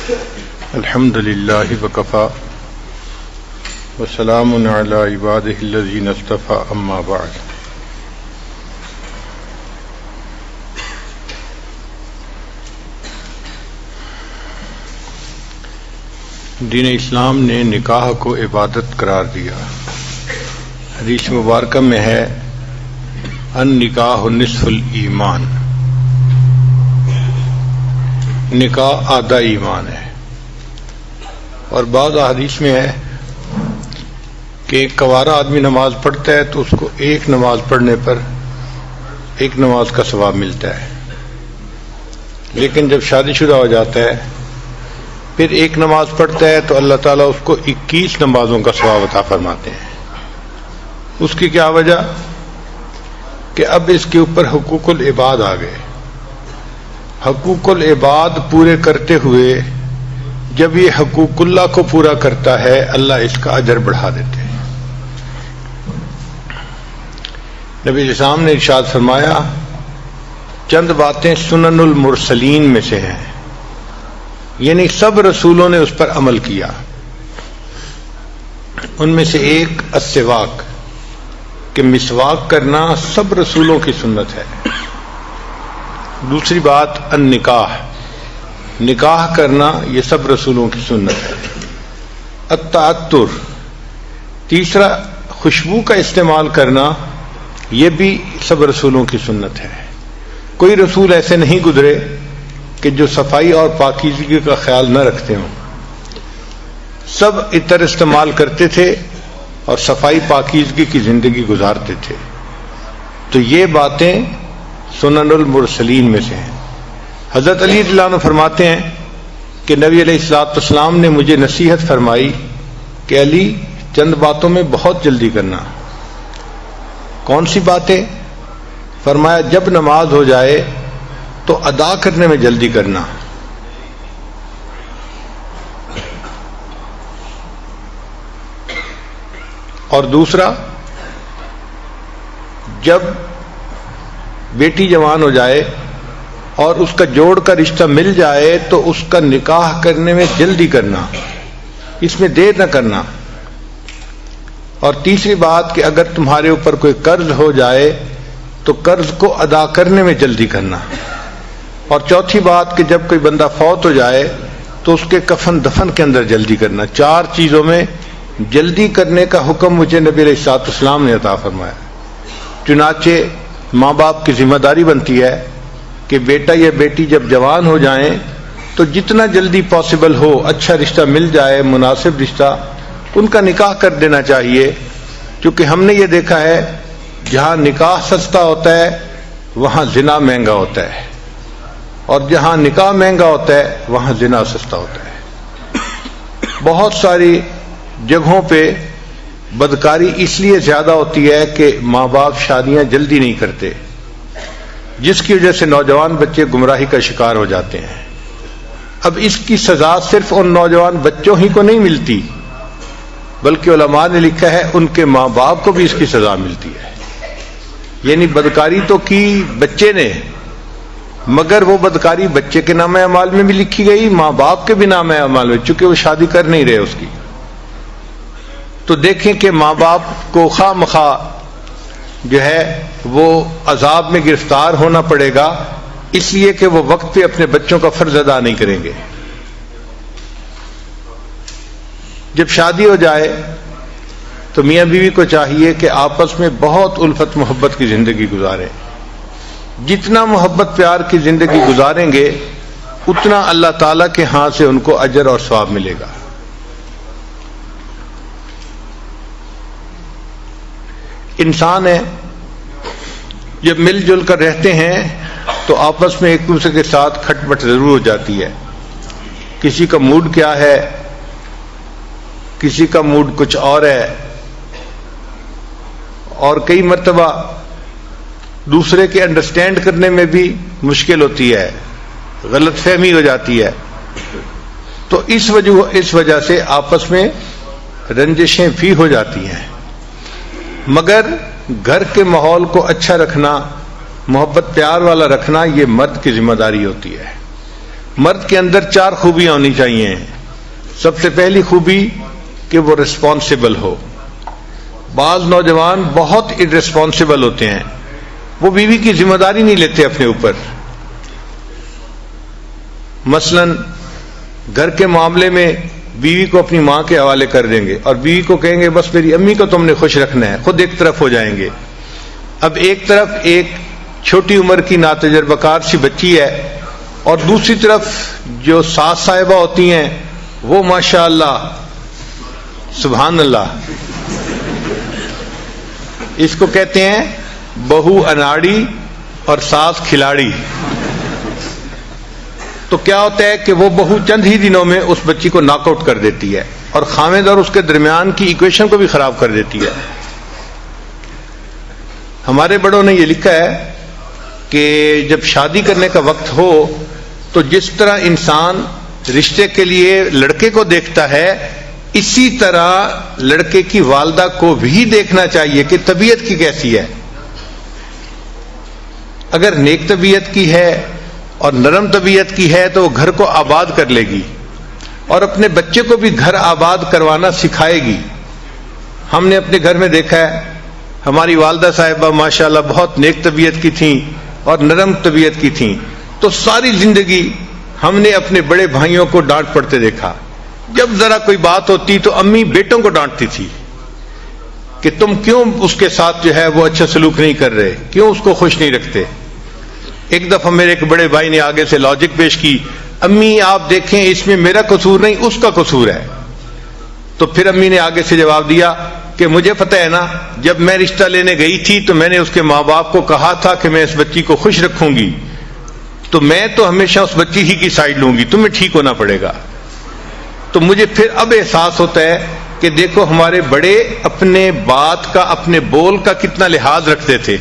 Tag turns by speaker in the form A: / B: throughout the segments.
A: الحمد للہ وکفا وسلام علی عبادہ الذین اصطفی اما بعد. دین اسلام نے نکاح کو عبادت قرار دیا. حدیث مبارکہ میں ہے النکاح نصف الایمان، نکاح آدھا ایمان ہے. اور بعض احادیث میں ہے کہ ایک کوارا آدمی نماز پڑھتا ہے تو اس کو ایک نماز پڑھنے پر ایک نماز کا ثواب ملتا ہے، لیکن جب شادی شدہ ہو جاتا ہے پھر ایک نماز پڑھتا ہے تو اللہ تعالیٰ اس کو 21 نمازوں کا ثواب عطا فرماتے ہیں. اس کی کیا وجہ؟ کہ اب اس کے اوپر حقوق العباد آ گئے. حقوق العباد پورے کرتے ہوئے جب یہ حقوق اللہ کو پورا کرتا ہے اللہ اس کا اجر بڑھا دیتے ہیں. نبی اسلام نے ارشاد فرمایا چند باتیں سنن المرسلین میں سے ہیں، یعنی سب رسولوں نے اس پر عمل کیا. ان میں سے ایک السواک، کہ مسواک کرنا سب رسولوں کی سنت ہے. دوسری بات النکاح، نکاح کرنا یہ سب رسولوں کی سنت ہے. التعطر، تیسرا خوشبو کا استعمال کرنا یہ بھی سب رسولوں کی سنت ہے. کوئی رسول ایسے نہیں گزرے کہ جو صفائی اور پاکیزگی کا خیال نہ رکھتے ہوں. سب عطر استعمال کرتے تھے اور صفائی پاکیزگی کی زندگی گزارتے تھے. تو یہ باتیں سنن المرسلین میں سے ہیں. حضرت علی رضی اللہ عنہ فرماتے ہیں کہ نبی علیہ الصلوۃ والسلام نے مجھے نصیحت فرمائی کہ علی چند باتوں میں بہت جلدی کرنا. کون سی باتیں؟ فرمایا جب نماز ہو جائے تو ادا کرنے میں جلدی کرنا. اور دوسرا جب بیٹی جوان ہو جائے اور اس کا جوڑ کا رشتہ مل جائے تو اس کا نکاح کرنے میں جلدی کرنا، اس میں دیر نہ کرنا. اور تیسری بات کہ اگر تمہارے اوپر کوئی قرض ہو جائے تو قرض کو ادا کرنے میں جلدی کرنا. اور چوتھی بات کہ جب کوئی بندہ فوت ہو جائے تو اس کے کفن دفن کے اندر جلدی کرنا. 4 چیزوں میں جلدی کرنے کا حکم مجھے نبی علیہ الصلوۃ والسلام نے عطا فرمایا. چنانچہ ماں باپ کی ذمہ داری بنتی ہے کہ بیٹا یا بیٹی جب جوان ہو جائیں تو جتنا جلدی پاسبل ہو اچھا رشتہ مل جائے، مناسب رشتہ، ان کا نکاح کر دینا چاہیے. کیونکہ ہم نے یہ دیکھا ہے جہاں نکاح سستا ہوتا ہے وہاں زنا مہنگا ہوتا ہے، اور جہاں نکاح مہنگا ہوتا ہے وہاں زنا سستا ہوتا ہے. بہت ساری جگہوں پہ بدکاری اس لیے زیادہ ہوتی ہے کہ ماں باپ شادیاں جلدی نہیں کرتے، جس کی وجہ سے نوجوان بچے گمراہی کا شکار ہو جاتے ہیں. اب اس کی سزا صرف ان نوجوان بچوں ہی کو نہیں ملتی، بلکہ علماء نے لکھا ہے ان کے ماں باپ کو بھی اس کی سزا ملتی ہے. یعنی بدکاری تو کی بچے نے، مگر وہ بدکاری بچے کے نام اعمال میں بھی لکھی گئی، ماں باپ کے بھی نام اعمال میں، چونکہ وہ شادی کر نہیں رہے اس کی. تو دیکھیں کہ ماں باپ کو خواہ مخواہ جو ہے وہ عذاب میں گرفتار ہونا پڑے گا، اس لیے کہ وہ وقت پہ اپنے بچوں کا فرض ادا نہیں کریں گے. جب شادی ہو جائے تو میاں بیوی کو چاہیے کہ آپس میں بہت الفت محبت کی زندگی گزاریں. جتنا محبت پیار کی زندگی گزاریں گے اتنا اللہ تعالیٰ کے ہاں سے ان کو اجر اور ثواب ملے گا. انسان ہے جب مل جل کر رہتے ہیں تو آپس میں ایک دوسرے کے ساتھ کھٹ پٹ ضرور ہو جاتی ہے. کسی کا موڈ کیا ہے، کسی کا موڈ کچھ اور ہے، اور کئی مرتبہ دوسرے کے انڈرسٹینڈ کرنے میں بھی مشکل ہوتی ہے، غلط فہمی ہو جاتی ہے. تو اس وجہ سے آپس میں رنجشیں بھی ہو جاتی ہیں. مگر گھر کے ماحول کو اچھا رکھنا، محبت پیار والا رکھنا، یہ مرد کی ذمہ داری ہوتی ہے. مرد کے اندر 4 خوبیاں ہونی چاہیے. سب سے پہلی خوبی کہ وہ ریسپانسبل ہو. بعض نوجوان بہت irresponsible ہوتے ہیں، وہ بیوی کی ذمہ داری نہیں لیتے اپنے اوپر. مثلا گھر کے معاملے میں بیوی کو اپنی ماں کے حوالے کر دیں گے اور بیوی کو کہیں گے بس میری امی کو تم نے خوش رکھنا ہے، خود ایک طرف ہو جائیں گے. اب ایک طرف ایک چھوٹی عمر کی ناتجربہ کار سی بچی ہے اور دوسری طرف جو ساس صاحبہ ہوتی ہیں وہ ماشاء اللہ سبحان اللہ، اس کو کہتے ہیں بہو اناڑی اور ساس کھلاڑی. تو کیا ہوتا ہے کہ وہ بہو چند ہی دنوں میں اس بچی کو ناک آؤٹ کر دیتی ہے اور خامد اور اس کے درمیان کی ایکویشن کو بھی خراب کر دیتی ہے. ہمارے بڑوں نے یہ لکھا ہے کہ جب شادی کرنے کا وقت ہو تو جس طرح انسان رشتے کے لیے لڑکے کو دیکھتا ہے اسی طرح لڑکے کی والدہ کو بھی دیکھنا چاہیے کہ طبیعت کی کیسی ہے. اگر نیک طبیعت کی ہے اور نرم طبیعت کی ہے تو وہ گھر کو آباد کر لے گی اور اپنے بچے کو بھی گھر آباد کروانا سکھائے گی. ہم نے اپنے گھر میں دیکھا ہے ہماری والدہ صاحبہ ماشاءاللہ بہت نیک طبیعت کی تھیں اور نرم طبیعت کی تھیں، تو ساری زندگی ہم نے اپنے بڑے بھائیوں کو ڈانٹ پڑتے دیکھا. جب ذرا کوئی بات ہوتی تو امی بیٹوں کو ڈانٹتی تھی کہ تم کیوں اس کے ساتھ جو ہے وہ اچھا سلوک نہیں کر رہے، کیوں اس کو خوش نہیں رکھتے. ایک دفعہ میرے ایک بڑے بھائی نے آگے سے لاجک پیش کی، امی آپ دیکھیں اس میں میرا قصور نہیں اس کا قصور ہے. تو پھر امی نے آگے سے جواب دیا کہ مجھے پتہ ہے نا، جب میں رشتہ لینے گئی تھی تو میں نے اس کے ماں باپ کو کہا تھا کہ میں اس بچی کو خوش رکھوں گی، تو میں تو ہمیشہ اس بچی ہی کی سائڈ لوں گی، تمہیں ٹھیک ہونا پڑے گا. تو مجھے پھر اب احساس ہوتا ہے کہ دیکھو ہمارے بڑے اپنے بات کا اپنے بول کا کتنا لحاظ رکھتے تھے،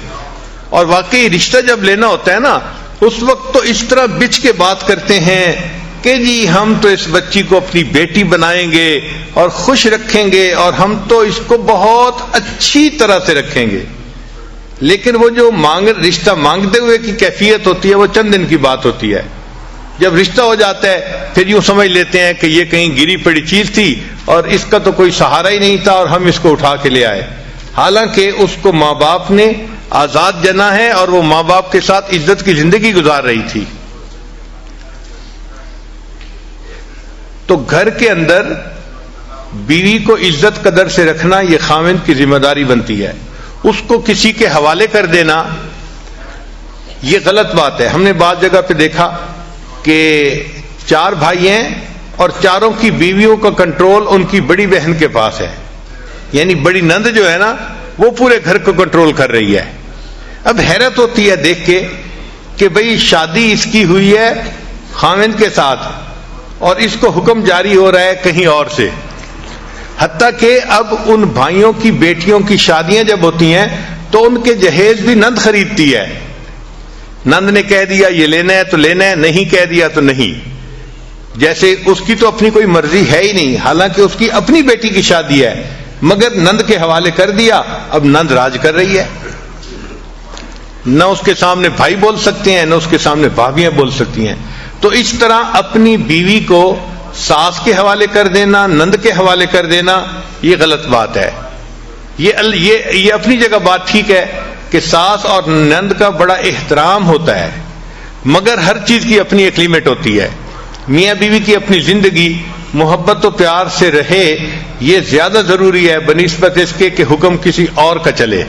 A: اور واقعی رشتہ جب لینا ہوتا ہے نا اس وقت تو اس طرح بچ کے بات کرتے ہیں کہ جی ہم تو اس بچی کو اپنی بیٹی بنائیں گے اور خوش رکھیں گے اور ہم تو اس کو بہت اچھی طرح سے رکھیں گے. لیکن وہ جو رشتہ مانگتے ہوئے کی کیفیت ہوتی ہے وہ چند دن کی بات ہوتی ہے. جب رشتہ ہو جاتا ہے پھر یوں سمجھ لیتے ہیں کہ یہ کہیں گری پڑی چیز تھی اور اس کا تو کوئی سہارا ہی نہیں تھا اور ہم اس کو اٹھا کے لے آئے، حالانکہ اس کو ماں باپ نے آزاد جنا ہے اور وہ ماں باپ کے ساتھ عزت کی زندگی گزار رہی تھی. تو گھر کے اندر بیوی کو عزت قدر سے رکھنا یہ خاوند کی ذمہ داری بنتی ہے. اس کو کسی کے حوالے کر دینا یہ غلط بات ہے. ہم نے بعض جگہ پہ دیکھا کہ 4 بھائی ہیں اور چاروں کی بیویوں کا کنٹرول ان کی بڑی بہن کے پاس ہے، یعنی بڑی نند جو ہے نا وہ پورے گھر کو کنٹرول کر رہی ہے. اب حیرت ہوتی ہے دیکھ کے کہ بھئی شادی اس کی ہوئی ہے خاوند کے ساتھ اور اس کو حکم جاری ہو رہا ہے کہیں اور سے. حتیٰ کہ اب ان بھائیوں کی بیٹیوں کی شادیاں جب ہوتی ہیں تو ان کے جہیز بھی نند خریدتی ہے. نند نے کہہ دیا یہ لینا ہے تو لینا ہے، نہیں کہہ دیا تو نہیں. جیسے اس کی تو اپنی کوئی مرضی ہے ہی نہیں، حالانکہ اس کی اپنی بیٹی کی شادی ہے مگر نند کے حوالے کر دیا. اب نند راج کر رہی ہے، نہ اس کے سامنے بھائی بول سکتے ہیں نہ اس کے سامنے بھابیاں بول سکتی ہیں. تو اس طرح اپنی بیوی کو ساس کے حوالے کر دینا، نند کے حوالے کر دینا یہ غلط بات ہے. یہ اپنی جگہ بات ٹھیک ہے کہ ساس اور نند کا بڑا احترام ہوتا ہے، مگر ہر چیز کی اپنی ایک لیمٹ ہوتی ہے. میاں بیوی کی اپنی زندگی محبت و پیار سے رہے یہ زیادہ ضروری ہے بنسبت اس کے کہ حکم کسی اور کا چلے.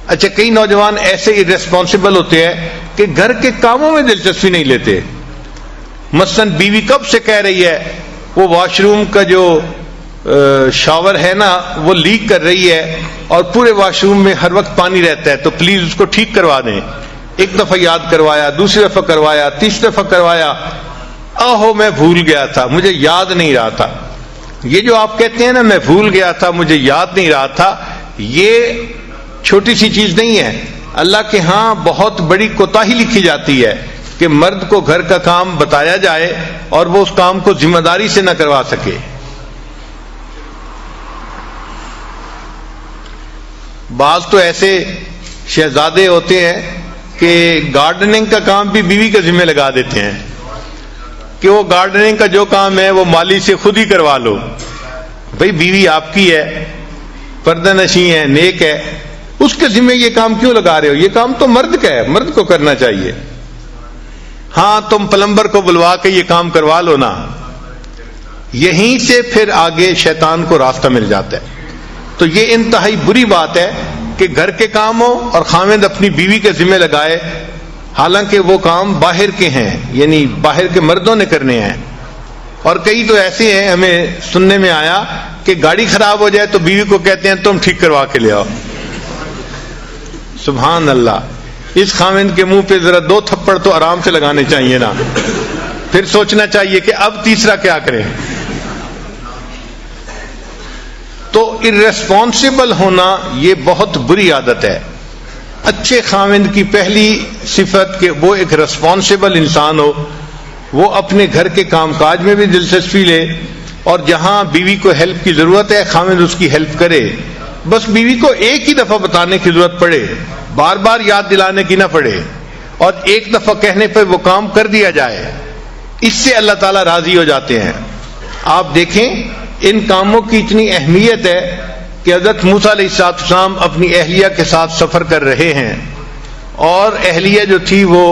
A: اچھا کئی نوجوان ایسے irresponsible ہوتے ہیں کہ گھر کے کاموں میں دلچسپی نہیں لیتے. مثلا بیوی کب سے کہہ رہی ہے وہ واش روم کا جو شاور ہے نا وہ لیک کر رہی ہے اور پورے واش روم میں ہر وقت پانی رہتا ہے تو پلیز اس کو ٹھیک کروا دیں. ایک دفعہ یاد کروایا، دوسری دفعہ کروایا، تیسری دفعہ کروایا، آہو میں بھول گیا تھا مجھے یاد نہیں رہا تھا. یہ جو آپ کہتے ہیں نا میں بھول گیا تھا مجھے یاد نہیں رہا تھا، یہ چھوٹی سی چیز نہیں ہے. اللہ کے ہاں بہت بڑی کوتاہی لکھی جاتی ہے کہ مرد کو گھر کا کام بتایا جائے اور وہ اس کام کو ذمہ داری سے نہ کروا سکے. بعض تو ایسے شہزادے ہوتے ہیں کہ گارڈننگ کا کام بھی بیوی کے ذمہ لگا دیتے ہیں. کہ وہ گارڈننگ کا جو کام ہے وہ مالی سے خود ہی کروا لو. بھئی بیوی آپ کی ہے, پردہ نشیں ہے, نیک ہے, اس کے ذمہ یہ کام کیوں لگا رہے ہو؟ یہ کام تو مرد کا ہے, مرد کو کرنا چاہیے. ہاں تم پلمبر کو بلوا کے یہ کام کروا لو نا. یہیں سے پھر آگے شیطان کو راستہ مل جاتا ہے. تو یہ انتہائی بری بات ہے کہ گھر کے کام ہو اور خاوند اپنی بیوی کے ذمہ لگائے, حالانکہ وہ کام باہر کے ہیں, یعنی باہر کے مردوں نے کرنے ہیں. اور کئی تو ایسے ہیں, ہمیں سننے میں آیا کہ گاڑی خراب ہو جائے تو بیوی کو کہتے ہیں تم ٹھیک کروا کے لے آؤ. سبحان اللہ. اس خاوند کے منہ پہ ذرا 2 تھپڑ تو آرام سے لگانے چاہیے نا, پھر سوچنا چاہیے کہ اب تیسرا کیا کریں. تو ارریسپانسبل ہونا یہ بہت بری عادت ہے. اچھے خاوند کی پہلی صفت کہ وہ ایک ریسپانسبل انسان ہو, وہ اپنے گھر کے کام کاج میں بھی دلچسپی لے, اور جہاں بیوی کو ہیلپ کی ضرورت ہے خاوند اس کی ہیلپ کرے. بس بیوی کو ایک ہی دفعہ بتانے کی ضرورت پڑے, بار بار یاد دلانے کی نہ پڑے, اور ایک دفعہ کہنے پہ وہ کام کر دیا جائے. اس سے اللہ تعالیٰ راضی ہو جاتے ہیں. آپ دیکھیں ان کاموں کی اتنی اہمیت ہے کہ حضرت موسیٰ علیہ السلام اپنی اہلیہ کے ساتھ سفر کر رہے ہیں, اور اہلیہ جو تھی وہ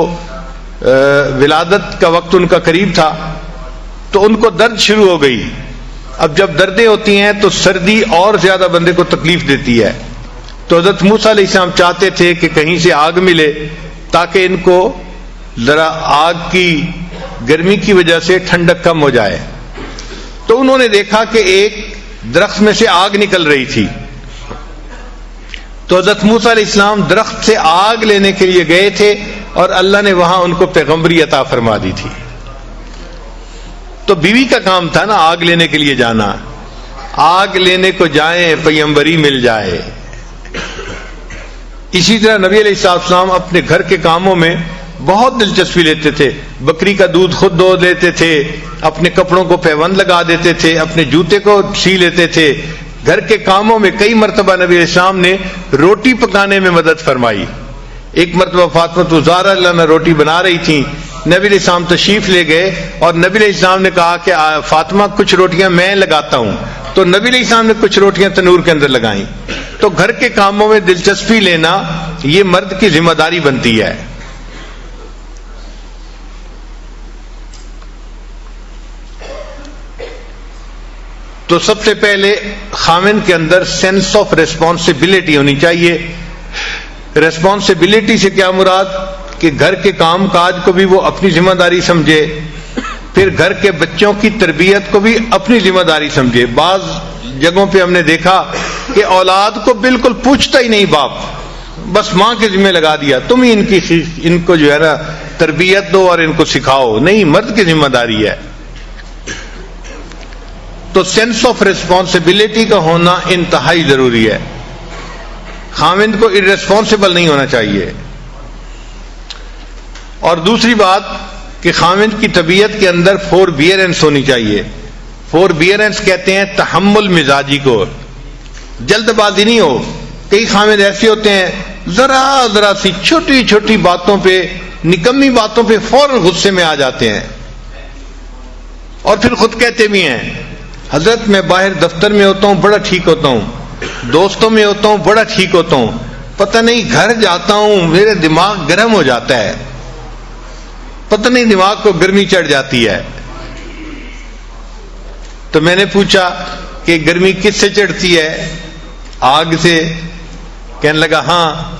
A: ولادت کا وقت ان کا قریب تھا, تو ان کو درد شروع ہو گئی. اب جب دردیں ہوتی ہیں تو سردی اور زیادہ بندے کو تکلیف دیتی ہے. تو حضرت موسیٰ علیہ السلام چاہتے تھے کہ کہیں سے آگ ملے تاکہ ان کو ذرا آگ کی گرمی کی وجہ سے ٹھنڈک کم ہو جائے. تو انہوں نے دیکھا کہ ایک درخت میں سے آگ نکل رہی تھی. تو حضرت موسیٰ علیہ السلام درخت سے آگ لینے کے لیے گئے تھے, اور اللہ نے وہاں ان کو پیغمبری عطا فرما دی تھی. تو بیوی کا کام تھا نا آگ لینے کے لیے جانا. آگ لینے کو جائیں پیغمبری مل جائے. اسی طرح نبی علیہ السلام اپنے گھر کے کاموں میں بہت دلچسپی لیتے تھے. بکری کا دودھ خود دو لیتے تھے, اپنے کپڑوں کو پیوند لگا دیتے تھے, اپنے جوتے کو سی لیتے تھے. گھر کے کاموں میں کئی مرتبہ نبی علیہ السلام نے روٹی پکانے میں مدد فرمائی. ایک مرتبہ فاطمہ الزہرا اللہ نے روٹی بنا رہی تھی, نبی علیہ السلام تشریف لے گئے, اور نبی علیہ السلام نے کہا کہ فاطمہ کچھ روٹیاں میں لگاتا ہوں. تو نبی علیہ السلام نے کچھ روٹیاں تنور کے اندر لگائیں. تو گھر کے کاموں میں دلچسپی لینا یہ مرد کی ذمہ داری بنتی ہے. تو سب سے پہلے خاوند کے اندر سینس آف ریسپانسبلٹی ہونی چاہیے. ریسپانسبلٹی سے کیا مراد کہ گھر کے کام کاج کو بھی وہ اپنی ذمہ داری سمجھے, پھر گھر کے بچوں کی تربیت کو بھی اپنی ذمہ داری سمجھے. بعض جگہوں پہ ہم نے دیکھا کہ اولاد کو بالکل پوچھتا ہی نہیں باپ, بس ماں کے ذمہ لگا دیا تم ہی ان کو جو ہے نا تربیت دو اور ان کو سکھاؤ. نہیں, مرد کی ذمہ داری ہے. تو سینس آف ریسپانسبلٹی کا ہونا انتہائی ضروری ہے. خاوند کو ارریسپانسبل نہیں ہونا چاہیے. اور دوسری بات کہ خاوند کی طبیعت کے اندر فوربیئرنس ہونی چاہیے. فوربیئرنس کہتے ہیں تحمل مزاجی کو, جلد بازی نہیں ہو. کئی خاوند ایسے ہوتے ہیں ذرا سی چھوٹی چھوٹی باتوں پہ, نکمی باتوں پہ فوراً غصے میں آ جاتے ہیں, اور پھر خود کہتے بھی ہیں حضرت میں باہر دفتر میں ہوتا ہوں بڑا ٹھیک ہوتا ہوں, دوستوں میں ہوتا ہوں بڑا ٹھیک ہوتا ہوں, پتہ نہیں گھر جاتا ہوں میرے دماغ گرم ہو جاتا ہے, پتہ نہیں دماغ کو گرمی چڑھ جاتی ہے. تو میں نے پوچھا کہ گرمی کس سے چڑھتی ہے؟ آگ سے. کہنے لگا ہاں.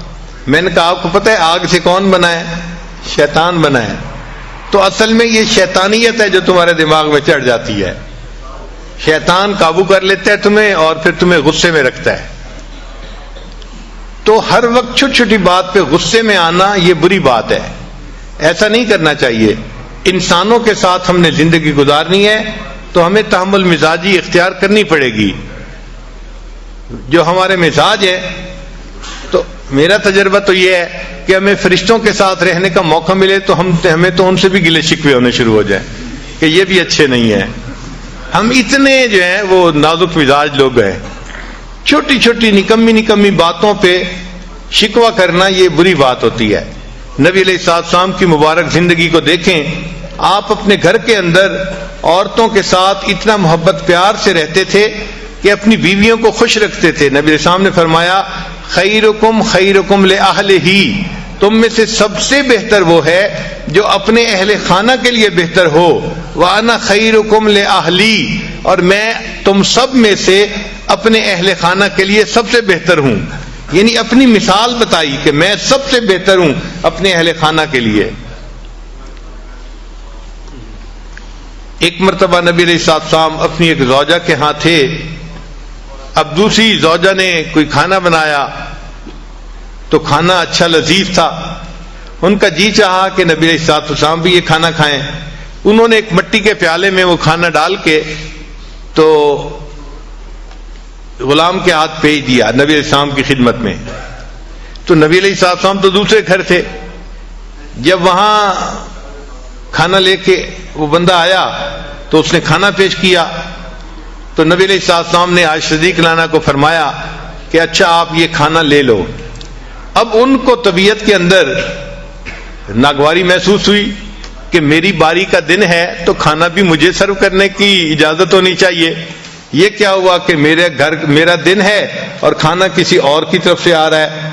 A: میں نے کہا آپ کو پتہ ہے آگ سے کون بنا ہے؟ شیطان بنا ہے. تو اصل میں یہ شیطانیت ہے جو تمہارے دماغ میں چڑھ جاتی ہے. شیطان قابو کر لیتا ہے تمہیں اور پھر تمہیں غصے میں رکھتا ہے. تو ہر وقت چھوٹی چھوٹی بات پہ غصے میں آنا یہ بری بات ہے, ایسا نہیں کرنا چاہیے. انسانوں کے ساتھ ہم نے زندگی گزارنی ہے تو ہمیں تحمل مزاجی اختیار کرنی پڑے گی. جو ہمارے مزاج ہے, تو میرا تجربہ تو یہ ہے کہ ہمیں فرشتوں کے ساتھ رہنے کا موقع ملے تو ہمیں تو ان سے بھی گلے شکوے ہونے شروع ہو جائیں کہ یہ بھی اچھے نہیں ہیں. ہم اتنے جو ہیں وہ نازک مزاج لوگ ہیں. چھوٹی چھوٹی نکمی باتوں پہ شکوہ کرنا یہ بری بات ہوتی ہے. نبی علیہ السلام کی مبارک زندگی کو دیکھیں, آپ اپنے گھر کے اندر عورتوں کے ساتھ اتنا محبت پیار سے رہتے تھے کہ اپنی بیویوں کو خوش رکھتے تھے. نبی علیہ السلام نے فرمایا خیرکم خیرکم لأہلہ، تم میں سے سب سے بہتر وہ ہے جو اپنے اہل خانہ کے لیے بہتر ہو. وَأَنَا خَيْرُكُمْ لِأَهْلِي، اور میں تم سب میں سے اپنے اہل خانہ کے لیے سب سے بہتر ہوں. یعنی اپنی مثال بتائی کہ میں سب سے بہتر ہوں اپنے اہل خانہ کے لیے. ایک مرتبہ نبی علیہ السلام اپنی ایک زوجہ کے ہاں تھے. اب دوسری زوجہ نے کوئی کھانا بنایا تو کھانا اچھا لذیذ تھا. ان کا جی چاہا کہ نبی علیہ السلام بھی یہ کھانا کھائیں. انہوں نے ایک مٹی کے پیالے میں وہ کھانا ڈال کے تو غلام کے ہاتھ بھیج دیا نبی علیہ السلام کی خدمت میں. تو نبی علیہ السلام تو دوسرے گھر تھے. جب وہاں کھانا لے کے وہ بندہ آیا تو اس نے کھانا پیش کیا تو نبی علیہ السلام نے عائشہ صدیقہ عنہا کو فرمایا کہ اچھا آپ یہ کھانا لے لو. اب ان کو طبیعت کے اندر ناگواری محسوس ہوئی کہ میری باری کا دن ہے تو کھانا بھی مجھے سرو کرنے کی اجازت ہونی چاہیے. یہ کیا ہوا کہ میرا دن ہے اور کھانا کسی اور کی طرف سے آ رہا ہے.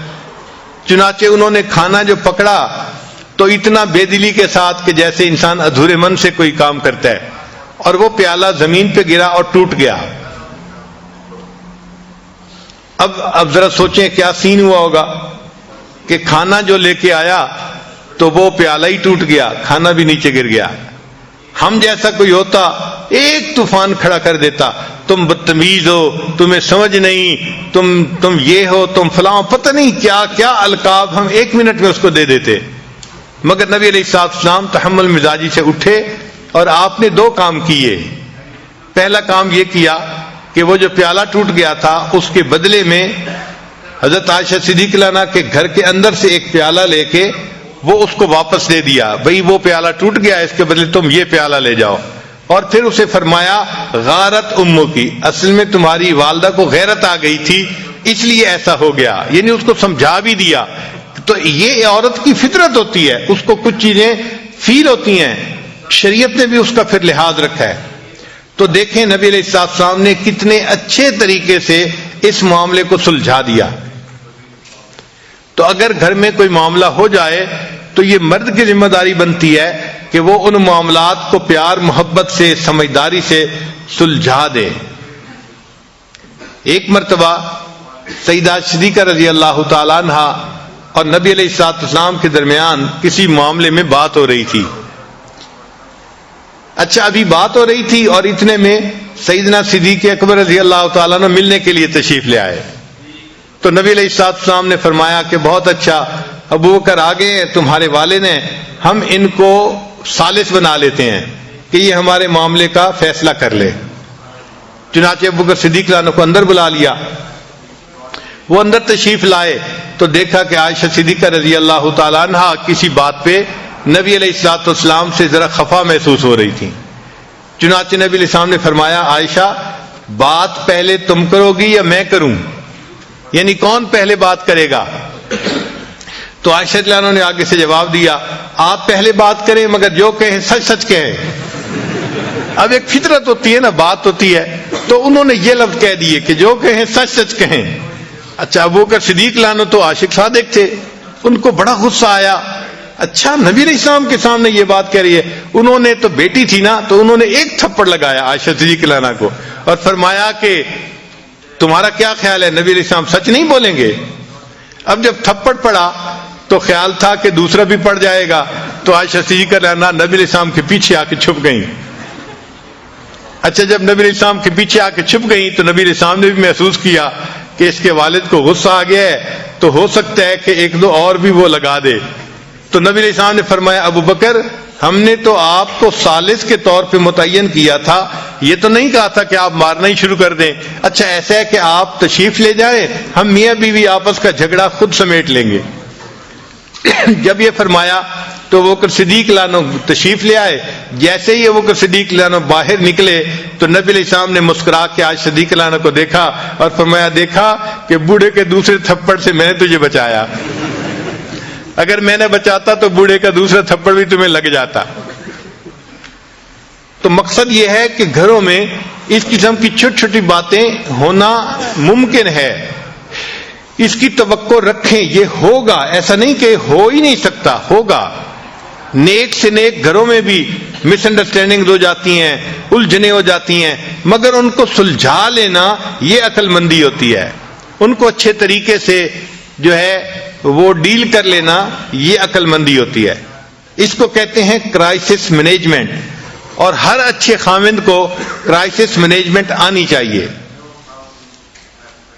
A: چنانچہ انہوں نے کھانا جو پکڑا تو اتنا بے دلی کے ساتھ کہ جیسے انسان ادھورے من سے کوئی کام کرتا ہے، اور وہ پیالہ زمین پہ گرا اور ٹوٹ گیا. اب ذرا سوچیں کیا سین ہوا ہوگا کہ کھانا جو لے کے آیا تو وہ پیالہ ہی ٹوٹ گیا، کھانا بھی نیچے گر گیا. ہم جیسا کوئی ہوتا ایک طوفان کھڑا کر دیتا، تم بدتمیز ہو، تمہیں سمجھ نہیں، تم یہ ہو، تم فلاں، پتہ نہیں کیا کیا القاب ہم ایک منٹ میں اس کو دے دیتے. مگر نبی علیہ السلام تحمل مزاجی سے اٹھے اور آپ نے دو کام کیے. پہلا کام یہ کیا کہ وہ جو پیالہ ٹوٹ گیا تھا اس کے بدلے میں حضرت عائشہ صدیقہ عنہا کے گھر کے اندر سے ایک پیالہ لے کے وہ اس کو واپس دے دیا. بھئی وہ پیالہ ٹوٹ گیا، اس کے بدلے تم یہ پیالہ لے جاؤ. اور پھر اسے فرمایا غارت امو کی، اصل میں تمہاری والدہ کو غیرت آ گئی تھی اس لیے ایسا ہو گیا. یعنی اس کو سمجھا بھی دیا. تو یہ عورت کی فطرت ہوتی ہے، اس کو کچھ چیزیں فیل ہوتی ہیں، شریعت نے بھی اس کا پھر لحاظ رکھا ہے. تو دیکھیں نبی علیہ السلام نے کتنے اچھے طریقے سے اس معاملے کو سلجھا دیا. تو اگر گھر میں کوئی معاملہ ہو جائے تو یہ مرد کی ذمہ داری بنتی ہے کہ وہ ان معاملات کو پیار محبت سے سمجھداری سے سلجھا دے. ایک مرتبہ سیدہ صدیقہ رضی اللہ تعالیٰ عنہا اور نبی علیہ السلام کے درمیان کسی معاملے میں بات ہو رہی تھی. اچھا ابھی بات ہو رہی تھی اور اتنے میں سیدنا صدیق اکبر رضی اللہ تعالیٰ عنہ ملنے کے لیے تشریف لے آئے. تو نبی علیہ السلام نے فرمایا کہ بہت اچھا، ابو بکر آگے ہیں تمہارے والد ہیں، ہم ان کو ثالث بنا لیتے ہیں کہ یہ ہمارے معاملے کا فیصلہ کر لے. چنانچہ ابو بکر صدیق عنہ کو اندر بلا لیا. وہ اندر تشریف لائے تو دیکھا کہ عائشہ صدیقہ رضی اللہ تعالیٰ عنہ کسی بات پہ نبی علیہ السلام سے ذرا خفا محسوس ہو رہی تھی. چنانچہ نبی علیہ السلام نے فرمایا عائشہ بات پہلے تم کرو گی یا میں کروں؟ یعنی کون پہلے بات کرے گا؟ تو عائشہ رضی اللہ عنہا نے آگے سے جواب دیا آپ پہلے بات کریں مگر جو کہیں سچ سچ کہیں. اب ایک فطرت ہوتی ہے نا، بات ہوتی ہے، تو انہوں نے یہ لفظ کہہ دیے کہ جو کہیں سچ سچ کہیں. اچھا ابو بکر صدیق عنہ تو عاشق صادق تھے، ان کو بڑا غصہ آیا. اچھا نبی علیہ السلام کے سامنے یہ بات کہہ رہی ہے. انہوں نے تو بیٹی تھی نا تو انہوں نے ایک تھپڑ لگایا عائشہ صدیقہ عنہ کو اور فرمایا کہ تمہارا کیا خیال ہے نبی علیہ السلام سچ نہیں بولیں گے؟ اب جب تھپڑ پڑا تو خیال تھا کہ دوسرا بھی پڑ جائے گا، تو عائشہ صدیقہ عنہ نبی علیہ السلام کے پیچھے آ کے چھپ گئیں. اچھا جب نبی علیہ السلام کے پیچھے آ کے چھپ گئیں تو نبی علیہ السلام نے بھی محسوس کیا کہ اس کے والد کو غصہ آ گیا ہے تو ہو سکتا ہے کہ ایک دو اور بھی وہ لگا دے. تو نبی علیہ السلام نے فرمایا ابو بکر ہم نے تو آپ کو ثالث کے طور پہ متعین کیا تھا، یہ تو نہیں کہا تھا کہ آپ مارنا ہی شروع کر دیں. اچھا ایسا ہے کہ آپ تشریف لے جائیں، ہم میاں بیوی آپس کا جھگڑا خود سمیٹ لیں گے. جب یہ فرمایا تو ابو بکر صدیق عنہ تشریف لے آئے. جیسے ہی ابو بکر صدیق عنہ باہر نکلے تو نبی علیہ السلام نے مسکرا کے عائشہ صدیق عنہ کو دیکھا اور فرمایا دیکھا کہ بوڑھے کے دوسرے تھپڑ سے میں نے تجھے بچایا، اگر میں نے بچاتا تو بوڑھے کا دوسرا تھپڑ بھی تمہیں لگ جاتا. تو مقصد یہ ہے کہ گھروں میں اس قسم کی چھوٹی چھوٹی باتیں ہونا ممکن ہے، اس کی توقع رکھیں، یہ ہوگا، ایسا نہیں کہ ہو ہی نہیں سکتا، ہوگا۔ نیک سے نیک گھروں میں بھی مس انڈرسٹینڈنگ ہو جاتی ہیں، الجھنیں ہو جاتی ہیں، مگر ان کو سلجھا لینا یہ عقل مندی ہوتی ہے، ان کو اچھے طریقے سے جو ہے وہ ڈیل کر لینا یہ عقل مندی ہوتی ہے۔ اس کو کہتے ہیں کرائسس مینجمنٹ، اور ہر اچھے خاوند کو کرائسس مینجمنٹ آنی چاہیے،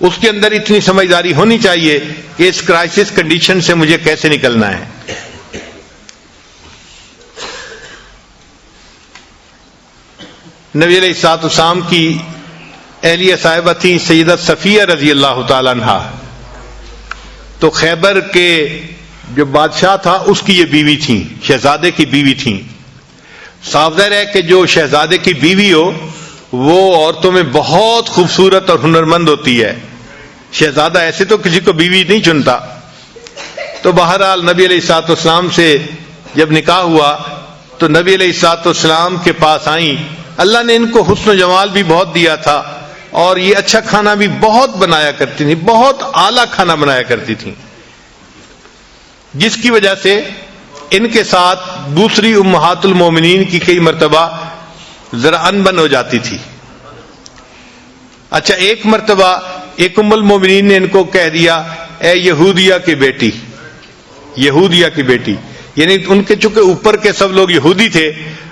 A: اس کے اندر اتنی سمجھداری ہونی چاہیے کہ اس کرائسس کنڈیشن سے مجھے کیسے نکلنا ہے۔ نبی علیہ الصلوۃ والسلام کی اہلیہ صاحبہ تھی سیدہ صفیہ رضی اللہ تعالی عنہا، تو خیبر کے جو بادشاہ تھا اس کی یہ بیوی تھیں، شہزادے کی بیوی تھیں۔ صاف ظاہر ہے کہ جو شہزادے کی بیوی ہو وہ عورتوں میں بہت خوبصورت اور ہنرمند ہوتی ہے، شہزادہ ایسے تو کسی کو بیوی نہیں چنتا۔ تو بہرحال نبی علیہ الصلوۃ والسلام سے جب نکاح ہوا تو نبی علیہ الصلوۃ والسلام کے پاس آئیں، اللہ نے ان کو حسن و جمال بھی بہت دیا تھا اور یہ اچھا کھانا بھی بہت بنایا کرتی تھیں، بہت اعلیٰ کھانا بنایا کرتی تھیں، جس کی وجہ سے ان کے ساتھ دوسری امہات المومنین کی کئی مرتبہ ذرا انبن ہو جاتی تھی۔ اچھا، ایک مرتبہ ایک ام المومنین نے ان کو کہہ دیا، اے یہودیہ کی بیٹی، یہودیہ کی بیٹی، یعنی ان کے چونکہ اوپر کے سب لوگ یہودی تھے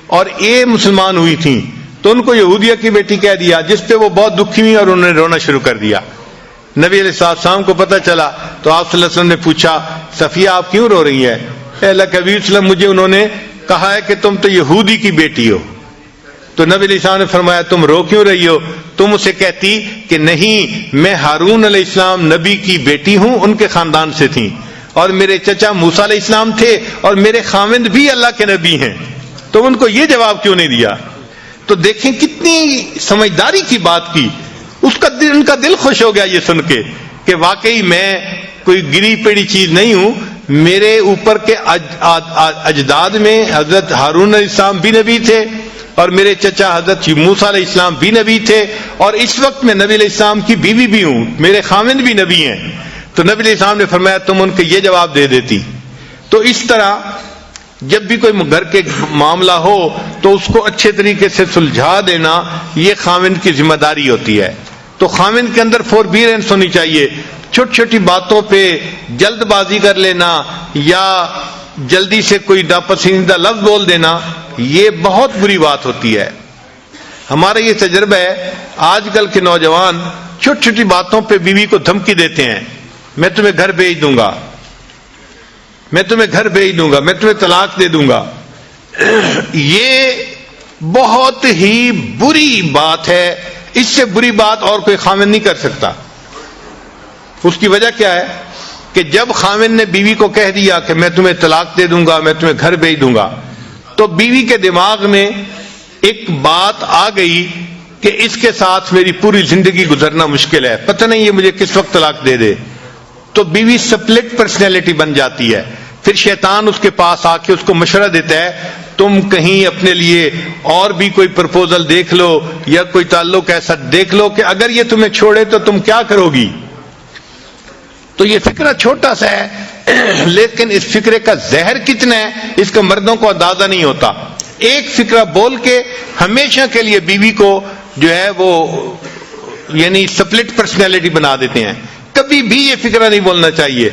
A: اور یہ مسلمان ہوئی تھیں تو ان کو یہودیہ کی بیٹی کہہ دیا، جس پہ وہ بہت دکھی ہوئی اور انہوں نے رونا شروع کر دیا۔ نبی علیہ السلام کو پتہ چلا تو آپ صلی اللہ علیہ وسلم نے پوچھا، صفیہ آپ کیوں رو رہی ہیں؟ اے اللہ کے حبیب صلی اللہ علیہ وسلم، مجھے انہوں نے کہا ہے کہ تم تو یہودی کی بیٹی ہو۔ تو نبی علیہ السلام نے فرمایا، تم رو کیوں رہی ہو؟ تم اسے کہتی کہ نہیں، میں ہارون علیہ السلام نبی کی بیٹی ہوں، ان کے خاندان سے تھیں، اور میرے چچا موسیٰ علیہ السلام تھے اور میرے خاوند بھی اللہ کے نبی ہیں۔ تم ان کو یہ جواب کیوں نہیں دیا؟ تو دیکھیں کتنی سمجھداری کی بات کی، ان کا دل خوش ہو گیا یہ سن کے کہ واقعی میں کوئی گری پیڑی چیز نہیں ہوں، میرے اوپر کے اجداد میں حضرت ہارون علیہ السلام بھی نبی تھے اور میرے چچا حضرت موسیٰ علیہ السلام بھی نبی تھے، اور اس وقت میں نبی علیہ السلام کی بیوی بھی ہوں، میرے خاوند بھی نبی ہیں۔ تو نبی علیہ السلام نے فرمایا تم ان کو یہ جواب دے دیتی۔ تو اس طرح جب بھی کوئی گھر کے معاملہ ہو تو اس کو اچھے طریقے سے سلجھا دینا یہ خاوند کی ذمہ داری ہوتی ہے۔ تو خاوند کے اندر فوربیرنس ہونی چاہیے، چھوٹی چھوٹی باتوں پہ جلد بازی کر لینا یا جلدی سے کوئی ناپسندیدہ لفظ بول دینا یہ بہت بری بات ہوتی ہے۔ ہمارا یہ تجربہ ہے، آج کل کے نوجوان چھوٹی چھوٹی باتوں پہ بیوی کو دھمکی دیتے ہیں، میں تمہیں گھر بھیج دوں گا، میں تمہیں گھر بھیج دوں گا، میں تمہیں طلاق دے دوں گا۔ یہ بہت ہی بری بات ہے، اس سے بری بات اور کوئی خاوند نہیں کر سکتا۔ اس کی وجہ کیا ہے کہ جب خاوند نے بیوی کو کہہ دیا کہ میں تمہیں طلاق دے دوں گا، میں تمہیں گھر بھیج دوں گا، تو بیوی کے دماغ میں ایک بات آ گئی کہ اس کے ساتھ میری پوری زندگی گزرنا مشکل ہے، پتہ نہیں یہ مجھے کس وقت طلاق دے دے۔ تو بیوی سپلٹ پرسنالٹی بن جاتی ہے، پھر شیطان اس کے پاس آ کے اس کو مشورہ دیتا ہے تم کہیں اپنے لیے اور بھی کوئی پرپوزل دیکھ لو یا کوئی تعلق ایسا دیکھ لو کہ اگر یہ تمہیں چھوڑے تو تم کیا کرو گی۔ تو یہ فکرہ چھوٹا سا ہے لیکن اس فکرے کا زہر کتنا ہے اس کا مردوں کو اندازہ نہیں ہوتا۔ ایک فکرہ بول کے ہمیشہ کے لیے بیوی کو جو ہے وہ یعنی سپلٹ پرسنالٹی بنا دیتے ہیں۔ کبھی بھی یہ فکرہ نہیں بولنا چاہیے،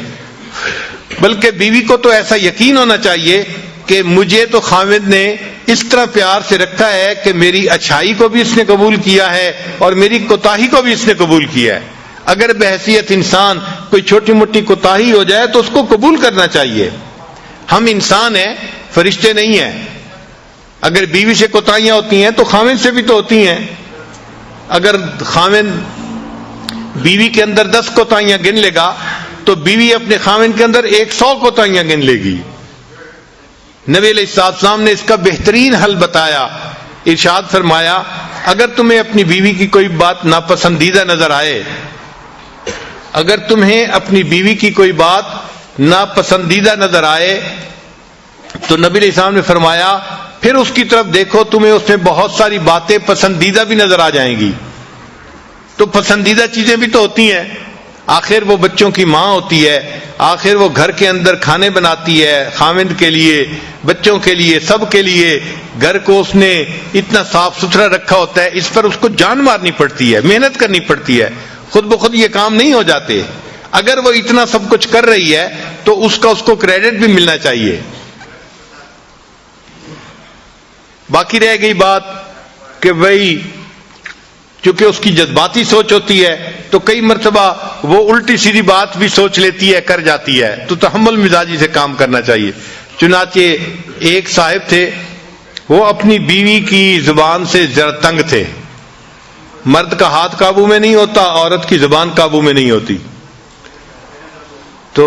A: بلکہ بیوی کو تو ایسا یقین ہونا چاہیے کہ مجھے تو خاوند نے اس طرح پیار سے رکھا ہے کہ میری اچھائی کو بھی اس نے قبول کیا ہے اور میری کوتاہی کو بھی اس نے قبول کیا ہے۔ اگر بحیثیت انسان کوئی چھوٹی موٹی کوتاہی ہو جائے تو اس کو قبول کرنا چاہیے۔ ہم انسان ہیں، فرشتے نہیں ہیں۔ اگر بیوی سے کوتاہیاں ہوتی ہیں تو خاوند سے بھی تو ہوتی ہیں۔ اگر خاوند بیوی کے اندر 10 کوتاہیاں گن لے گا تو بیوی اپنے خاوند کے اندر 100 کوتاہیاں گن لے گی۔ نبی علیہ السلام نے اس کا بہترین حل بتایا، ارشاد فرمایا اگر تمہیں اپنی بیوی کی کوئی بات ناپسندیدہ نظر آئے، اگر تمہیں اپنی بیوی کی کوئی بات ناپسندیدہ نظر آئے تو نبی علیہ السلام نے فرمایا پھر اس کی طرف دیکھو، تمہیں اس میں بہت ساری باتیں پسندیدہ بھی نظر آ جائیں گی. تو پسندیدہ چیزیں بھی تو ہوتی ہیں. آخر وہ بچوں کی ماں ہوتی ہے، آخر وہ گھر کے اندر کھانے بناتی ہے، خاوند کے لیے، بچوں کے لیے، سب کے لیے. گھر کو اس نے اتنا صاف ستھرا رکھا ہوتا ہے، اس پر اس کو جان مارنی پڑتی ہے، محنت کرنی پڑتی ہے. خود بخود یہ کام نہیں ہو جاتے. اگر وہ اتنا سب کچھ کر رہی ہے تو اس کو کریڈٹ بھی ملنا چاہیے. باقی رہ گئی بات کہ بھائی چونکہ اس کی جذباتی سوچ ہوتی ہے تو کئی مرتبہ وہ الٹی سیدھی بات بھی سوچ لیتی ہے، کر جاتی ہے. تو تحمل مزاجی سے کام کرنا چاہیے. چنانچہ ایک صاحب تھے، وہ اپنی بیوی کی زبان سے ذرا تنگ تھے. مرد کا ہاتھ قابو میں نہیں ہوتا، عورت کی زبان قابو میں نہیں ہوتی. تو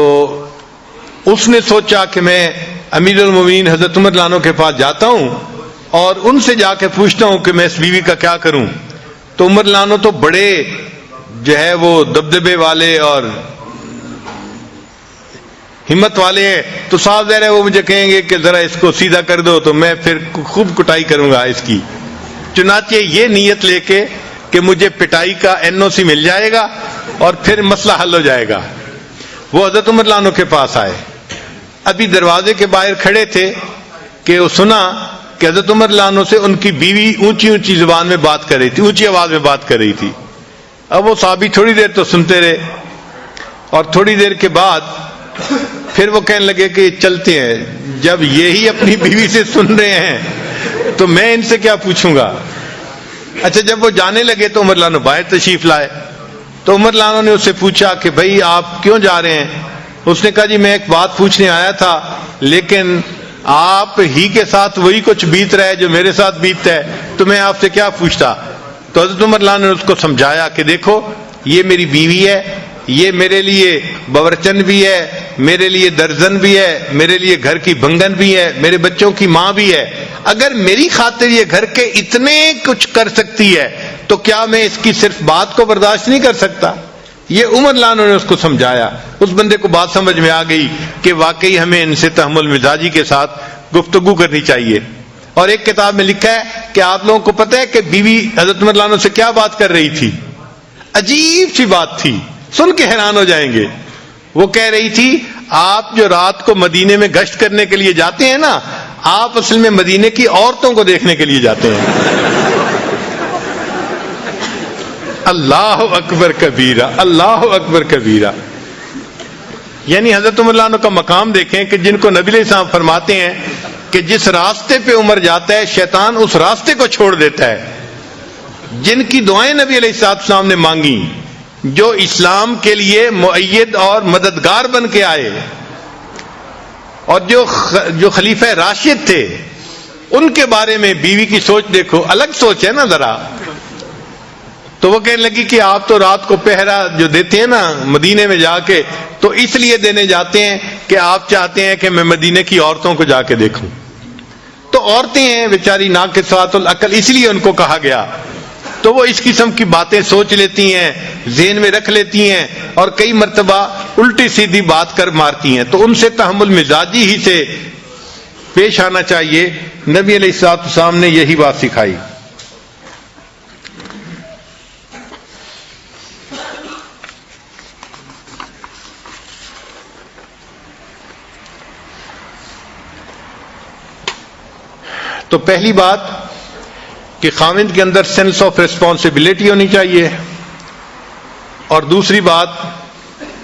A: اس نے سوچا کہ میں امیر المومنین حضرت عمر رضی اللہ عنہ کے پاس جاتا ہوں اور ان سے جا کے پوچھتا ہوں کہ میں اس بیوی کا کیا کروں. تو عمر رضی اللہ عنہ تو بڑے جو ہے وہ دبدبے والے اور ہمت والے ہیں، تو صاف ظاہر ہے وہ مجھے کہیں گے کہ ذرا اس کو سیدھا کر دو، تو میں پھر خوب کٹائی کروں گا اس کی. چنانچہ یہ نیت لے کے کہ مجھے پٹائی کا NOC مل جائے گا اور پھر مسئلہ حل ہو جائے گا، وہ حضرت عمر رضی اللہ عنہ کے پاس آئے. ابھی دروازے کے باہر کھڑے تھے کہ وہ سنا کہ حضرت عمر رضی اللہ عنہ سے ان کی بیوی اونچی اونچی زبان میں بات کر رہی تھی، اونچی آواز میں بات کر رہی تھی. اب وہ صحابی تھوڑی دیر تو سنتے رہے اور تھوڑی دیر کے بعد پھر وہ کہنے لگے کہ چلتے ہیں. جب یہی اپنی بیوی سے سن رہے ہیں تو میں ان سے کیا پوچھوں گا. اچھا جب وہ جانے لگے تو عمر رضی اللہ عنہ باہر تشریف لائے. تو عمر رضی اللہ عنہ نے اس سے پوچھا کہ بھائی آپ کیوں جا رہے ہیں. اس نے کہا جی میں ایک بات پوچھنے آیا تھا، لیکن آپ ہی کے ساتھ وہی کچھ بیت رہا ہے جو میرے ساتھ بیتتا ہے، تو میں آپ سے کیا پوچھتا. تو حضرت عمر رضی اللہ عنہ نے اس کو سمجھایا کہ دیکھو یہ میری بیوی ہے، یہ میرے لیے باورچن بھی ہے، میرے لیے درزن بھی ہے، میرے لیے گھر کی بنگن بھی ہے، میرے بچوں کی ماں بھی ہے. اگر میری خاطر یہ گھر کے اتنے کچھ کر سکتی ہے تو کیا میں اس کی صرف بات کو برداشت نہیں کر سکتا. یہ عمر رضی اللہ عنہ نے اس کو سمجھایا. اس بندے کو بات سمجھ میں آ گئی کہ واقعی ہمیں ان سے تحمل مزاجی کے ساتھ گفتگو کرنی چاہیے. اور ایک کتاب میں لکھا ہے کہ آپ لوگوں کو پتہ ہے کہ بیوی حضرت عمر رضی اللہ عنہ سے کیا بات کر رہی تھی. عجیب سی بات تھی، سن کے حیران ہو جائیں گے. وہ کہہ رہی تھی آپ جو رات کو مدینے میں گشت کرنے کے لیے جاتے ہیں نا، آپ اصل میں مدینے کی عورتوں کو دیکھنے کے لیے جاتے ہیں. اللہ اکبر کبیرہ، اللہ اکبر کبیرہ. یعنی حضرت عمر رضی اللہ عنہ کا مقام دیکھیں کہ جن کو نبی علیہ السلام فرماتے ہیں کہ جس راستے پہ عمر جاتا ہے شیطان اس راستے کو چھوڑ دیتا ہے. جن کی دعائیں نبی علیہ السلام نے مانگی، جو اسلام کے لیے مؤید اور مددگار بن کے آئے، اور جو خلیفہ راشد تھے، ان کے بارے میں بیوی کی سوچ دیکھو، الگ سوچ ہے نا ذرا. تو وہ کہنے لگی کہ آپ تو رات کو پہرا جو دیتے ہیں نا مدینے میں جا کے، تو اس لیے دینے جاتے ہیں کہ آپ چاہتے ہیں کہ میں مدینے کی عورتوں کو جا کے دیکھوں. تو عورتیں ہیں بیچاری ناقصات العقل، اس لیے ان کو کہا گیا. تو وہ اس قسم کی باتیں سوچ لیتی ہیں، ذہن میں رکھ لیتی ہیں اور کئی مرتبہ الٹی سیدھی بات کر مارتی ہیں. تو ان سے تحمل مزاجی ہی سے پیش آنا چاہیے. نبی علیہ السلام نے یہی بات سکھائی. تو پہلی بات کہ خاوند کے اندر سینس آف ریسپانسبلٹی ہونی چاہیے، اور دوسری بات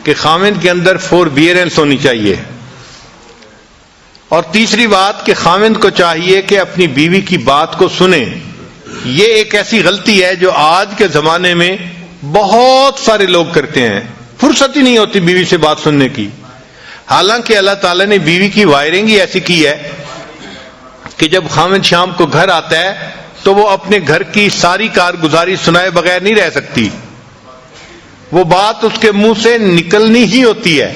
A: کہ خاوند کے اندر فوربیئرنس ہونی چاہیے، اور تیسری بات کہ خاوند کو چاہیے کہ اپنی بیوی کی بات کو سنے. یہ ایک ایسی غلطی ہے جو آج کے زمانے میں بہت سارے لوگ کرتے ہیں. فرصت ہی نہیں ہوتی بیوی سے بات سننے کی. حالانکہ اللہ تعالیٰ نے بیوی کی وائرنگ ہی ایسی کی ہے کہ جب خاوند شام کو گھر آتا ہے تو وہ اپنے گھر کی ساری کارگزاری سنائے بغیر نہیں رہ سکتی. وہ بات اس کے منہ سے نکلنی ہی ہوتی ہے.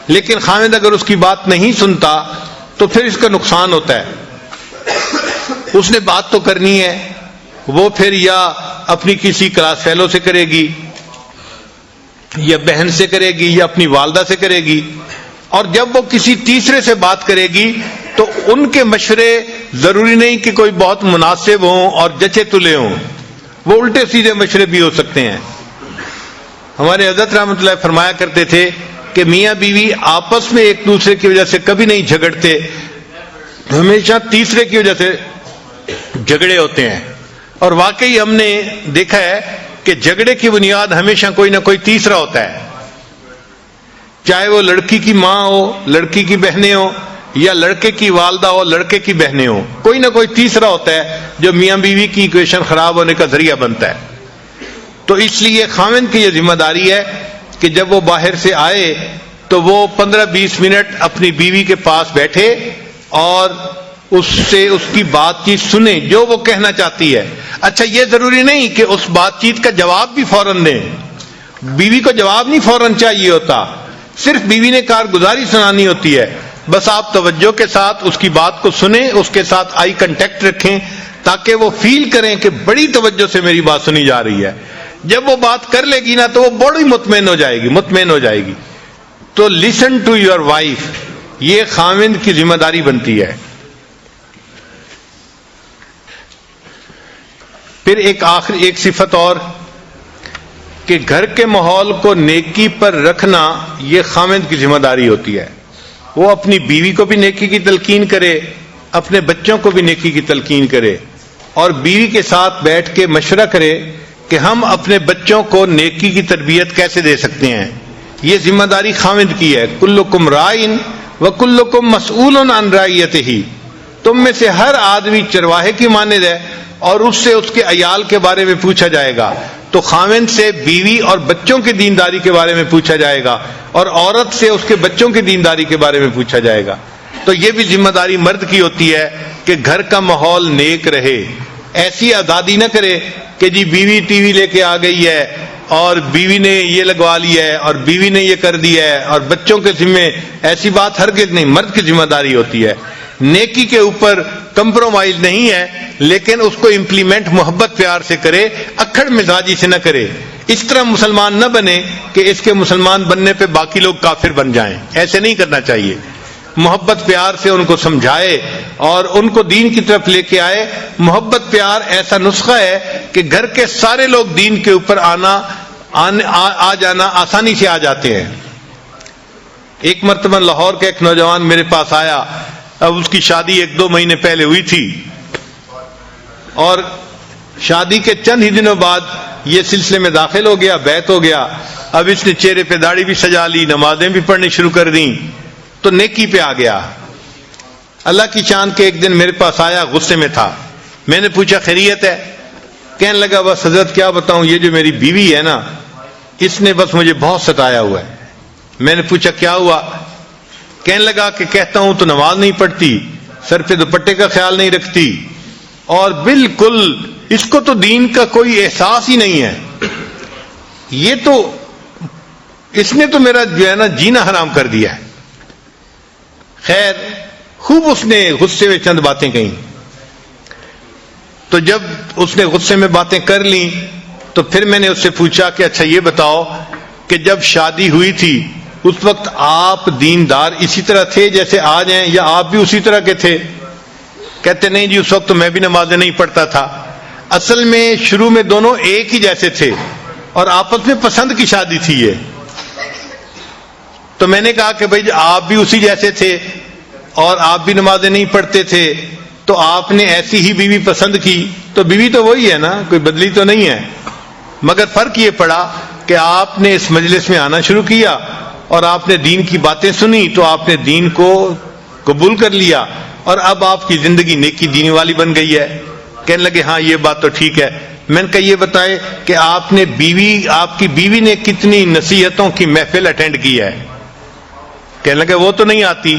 A: لیکن خاوند اگر اس کی بات نہیں سنتا تو پھر اس کا نقصان ہوتا ہے. اس نے بات تو کرنی ہے، وہ پھر یا اپنی کسی کلاس فیلو سے کرے گی، یا بہن سے کرے گی، یا اپنی والدہ سے کرے گی. اور جب وہ کسی تیسرے سے بات کرے گی تو ان کے مشورے ضروری نہیں کہ کوئی بہت مناسب ہوں اور جچے تلے ہوں، وہ الٹے سیدھے مشورے بھی ہو سکتے ہیں۔ ہمارے حضرت رحمۃ اللہ فرمایا کرتے تھے کہ میاں بیوی آپس میں ایک دوسرے کی وجہ سے کبھی نہیں جھگڑتے، ہمیشہ تیسرے کی وجہ سے جھگڑے ہوتے ہیں۔ اور واقعی ہم نے دیکھا ہے کہ جھگڑے کی بنیاد ہمیشہ کوئی نہ کوئی تیسرا ہوتا ہے، چاہے وہ لڑکی کی ماں ہو، لڑکی کی بہنیں ہو، یا لڑکے کی والدہ ہو، لڑکے کی بہنیں ہو، کوئی نہ کوئی تیسرا ہوتا ہے جو میاں بیوی کی ایکویشن خراب ہونے کا ذریعہ بنتا ہے۔ تو اس لیے خاوند کی یہ ذمہ داری ہے کہ جب وہ باہر سے آئے تو وہ 15-20 منٹ اپنی بیوی کے پاس بیٹھے اور اس سے اس کی بات چیت سنیں جو وہ کہنا چاہتی ہے۔ اچھا، یہ ضروری نہیں کہ اس بات چیت کا جواب بھی فوراً دیں، بیوی کو جواب نہیں فوراً چاہیے ہوتا، صرف بیوی نے کارگزاری سنانی ہوتی ہے۔ بس آپ توجہ کے ساتھ اس کی بات کو سنیں، اس کے ساتھ آئی کنٹیکٹ رکھیں تاکہ وہ فیل کریں کہ بڑی توجہ سے میری بات سنی جا رہی ہے۔ جب وہ بات کر لے گی نا تو وہ بڑی مطمئن ہو جائے گی۔ تو لسن ٹو یور وائف، یہ خاوند کی ذمہ داری بنتی ہے۔ پھر ایک صفت اور کہ گھر کے ماحول کو نیکی پر رکھنا یہ خاوند کی ذمہ داری ہوتی ہے۔ وہ اپنی بیوی کو بھی نیکی کی تلقین کرے، اپنے بچوں کو بھی نیکی کی تلقین کرے، اور بیوی کے ساتھ بیٹھ کے مشورہ کرے کہ ہم اپنے بچوں کو نیکی کی تربیت کیسے دے سکتے ہیں۔ یہ ذمہ داری خاوند کی ہے۔ کلکم رائن وکلکم مسئول عن رعیتہ، تم میں سے ہر آدمی چرواہے کی مانند ہے اور اس سے اس کے عیال کے بارے میں پوچھا جائے گا۔ تو خاوند سے بیوی اور بچوں کی دینداری کے بارے میں پوچھا جائے گا، اور عورت سے اس کے بچوں کی دینداری کے بارے میں پوچھا جائے گا۔ تو یہ بھی ذمہ داری مرد کی ہوتی ہے کہ گھر کا ماحول نیک رہے۔ ایسی آزادی نہ کرے کہ جی بیوی ٹی وی لے کے آ گئی ہے اور بیوی نے یہ لگوا لیا ہے اور بیوی نے یہ کر دیا ہے اور بچوں کے ذمے، ایسی بات ہرگز نہیں۔ مرد کی ذمہ داری ہوتی ہے، نیکی کے اوپر کمپرومائز نہیں ہے، لیکن اس کو امپلیمنٹ محبت پیار سے کرے، اکھڑ مزاجی سے نہ کرے۔ اس طرح مسلمان نہ بنے کہ اس کے مسلمان بننے پہ باقی لوگ کافر بن جائیں، ایسے نہیں کرنا چاہیے۔ محبت پیار سے ان کو سمجھائے اور ان کو دین کی طرف لے کے آئے۔ محبت پیار ایسا نسخہ ہے کہ گھر کے سارے لوگ دین کے اوپر آ جانا آسانی سے آ جاتے ہیں۔ ایک مرتبہ لاہور کا ایک نوجوان میرے پاس آیا، اب اس کی شادی 1-2 مہینے پہلے ہوئی تھی، اور شادی کے چند ہی دنوں بعد یہ سلسلے میں داخل ہو گیا، بیعت ہو گیا۔ اب اس نے چہرے پہ داڑھی بھی سجا لی، نمازیں بھی پڑھنی شروع کر دیں، تو نیکی پہ آ گیا۔ اللہ کی شان کے ایک دن میرے پاس آیا، غصے میں تھا۔ میں نے پوچھا خیریت ہے؟ کہنے لگا بس حضرت کیا بتاؤں، یہ جو میری بیوی ہے نا، اس نے بس مجھے بہت ستایا ہوا ہے۔ میں نے پوچھا کیا ہوا؟ کہنے لگا کہ کہتا ہوں تو نماز نہیں پڑھتی، سر پہ دوپٹے کا خیال نہیں رکھتی، اور بالکل اس کو تو دین کا کوئی احساس ہی نہیں ہے۔ یہ تو اس نے تو میرا جو ہے نا جینا حرام کر دیا ہے۔ خیر، خوب اس نے غصے میں چند باتیں کہیں۔ تو جب اس نے غصے میں باتیں کر لیں تو پھر میں نے اس سے پوچھا کہ اچھا یہ بتاؤ کہ جب شادی ہوئی تھی اس وقت آپ دیندار اسی طرح تھے جیسے آج ہیں، یا آپ بھی اسی طرح کے تھے؟ کہتے نہیں جی، اس وقت تو میں بھی نمازیں نہیں پڑھتا تھا۔ اصل میں شروع میں دونوں ایک ہی جیسے تھے اور آپس میں پسند کی شادی تھی یہ۔ تو میں نے کہا کہ بھائی آپ بھی اسی جیسے تھے اور آپ بھی نمازیں نہیں پڑھتے تھے، تو آپ نے ایسی ہی بیوی پسند کی، تو بیوی تو وہی ہے نا، کوئی بدلی تو نہیں ہے، مگر فرق یہ پڑا کہ آپ نے اس مجلس میں آنا شروع کیا اور آپ نے دین کی باتیں سنی تو آپ نے دین کو قبول کر لیا، اور اب آپ کی زندگی نیکی دینی والی بن گئی ہے۔ کہنے لگے ہاں یہ بات تو ٹھیک ہے۔ میں نے کہا یہ بتائے کہ آپ کی بیوی نے کتنی نصیحتوں کی محفل اٹینڈ کی ہے؟ کہنے لگے وہ تو نہیں آتی۔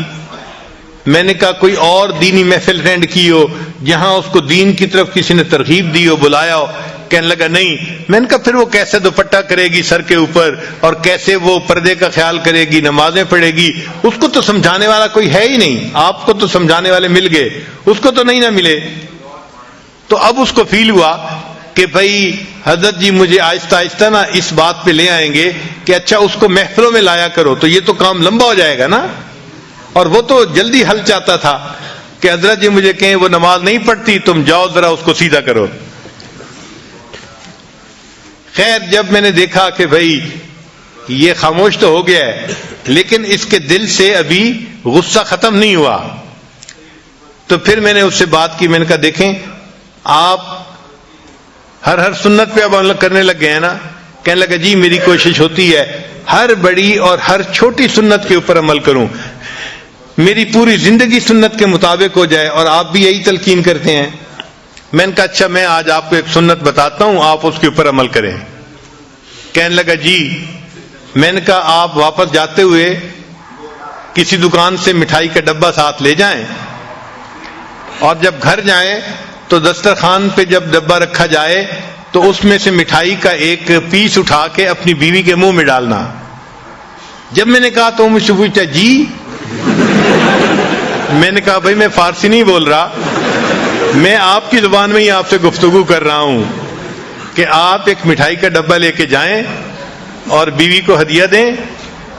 A: میں نے کہا کوئی اور دینی محفل اٹینڈ کی ہو جہاں اس کو دین کی طرف کسی نے ترغیب دی ہو، بلایا ہو؟ کہنے لگا نہیں۔ میں نے کہا پھر وہ کیسے دوپٹہ کرے گی سر کے اوپر، اور کیسے وہ پردے کا خیال کرے گی، نمازیں پڑھے گی؟ اس کو تو سمجھانے والا کوئی ہے ہی نہیں۔ آپ کو تو سمجھانے والے مل گئے، اس کو تو نہیں نہ ملے۔ تو اب اس کو فیل ہوا کہ بھائی حضرت جی مجھے آہستہ آہستہ نا اس بات پہ لے آئیں گے کہ اچھا اس کو محفلوں میں لایا کرو، تو یہ تو کام لمبا ہو جائے گا نا، اور وہ تو جلدی حل چاہتا تھا۔ کہ حضرت جی مجھے کہیں وہ نماز نہیں پڑھتی، تم جاؤ ذرا اس کو سیدھا کرو۔ خیر جب میں نے دیکھا کہ بھائی یہ خاموش تو ہو گیا ہے لیکن اس کے دل سے ابھی غصہ ختم نہیں ہوا، تو پھر میں نے اس سے بات کی۔ میں نے کہا دیکھیں آپ ہر سنت پہ اب عمل کرنے لگ گئے ہیں نا؟ کہنے لگا جی میری کوشش ہوتی ہے ہر بڑی اور ہر چھوٹی سنت کے اوپر عمل کروں، میری پوری زندگی سنت کے مطابق ہو جائے، اور آپ بھی یہی تلقین کرتے ہیں۔ میں نے کہا اچھا میں آج آپ کو ایک سنت بتاتا ہوں، آپ اس کے اوپر عمل کریں۔ کہنے لگا جی۔ میں نے کہا آپ واپس جاتے ہوئے کسی دکان سے مٹھائی کا ڈبہ ساتھ لے جائیں، اور جب گھر جائیں تو دسترخوان پہ جب ڈبہ رکھا جائے تو اس میں سے مٹھائی کا ایک پیس اٹھا کے اپنی بیوی کے منہ میں ڈالنا۔ جب میں نے کہا تو مجھ سے پوچھتا جی؟ میں نے کہا بھائی میں فارسی نہیں بول رہا، میں آپ کی زبان میں ہی آپ سے گفتگو کر رہا ہوں کہ آپ ایک مٹھائی کا ڈبہ لے کے جائیں اور بیوی کو ہدیہ دیں،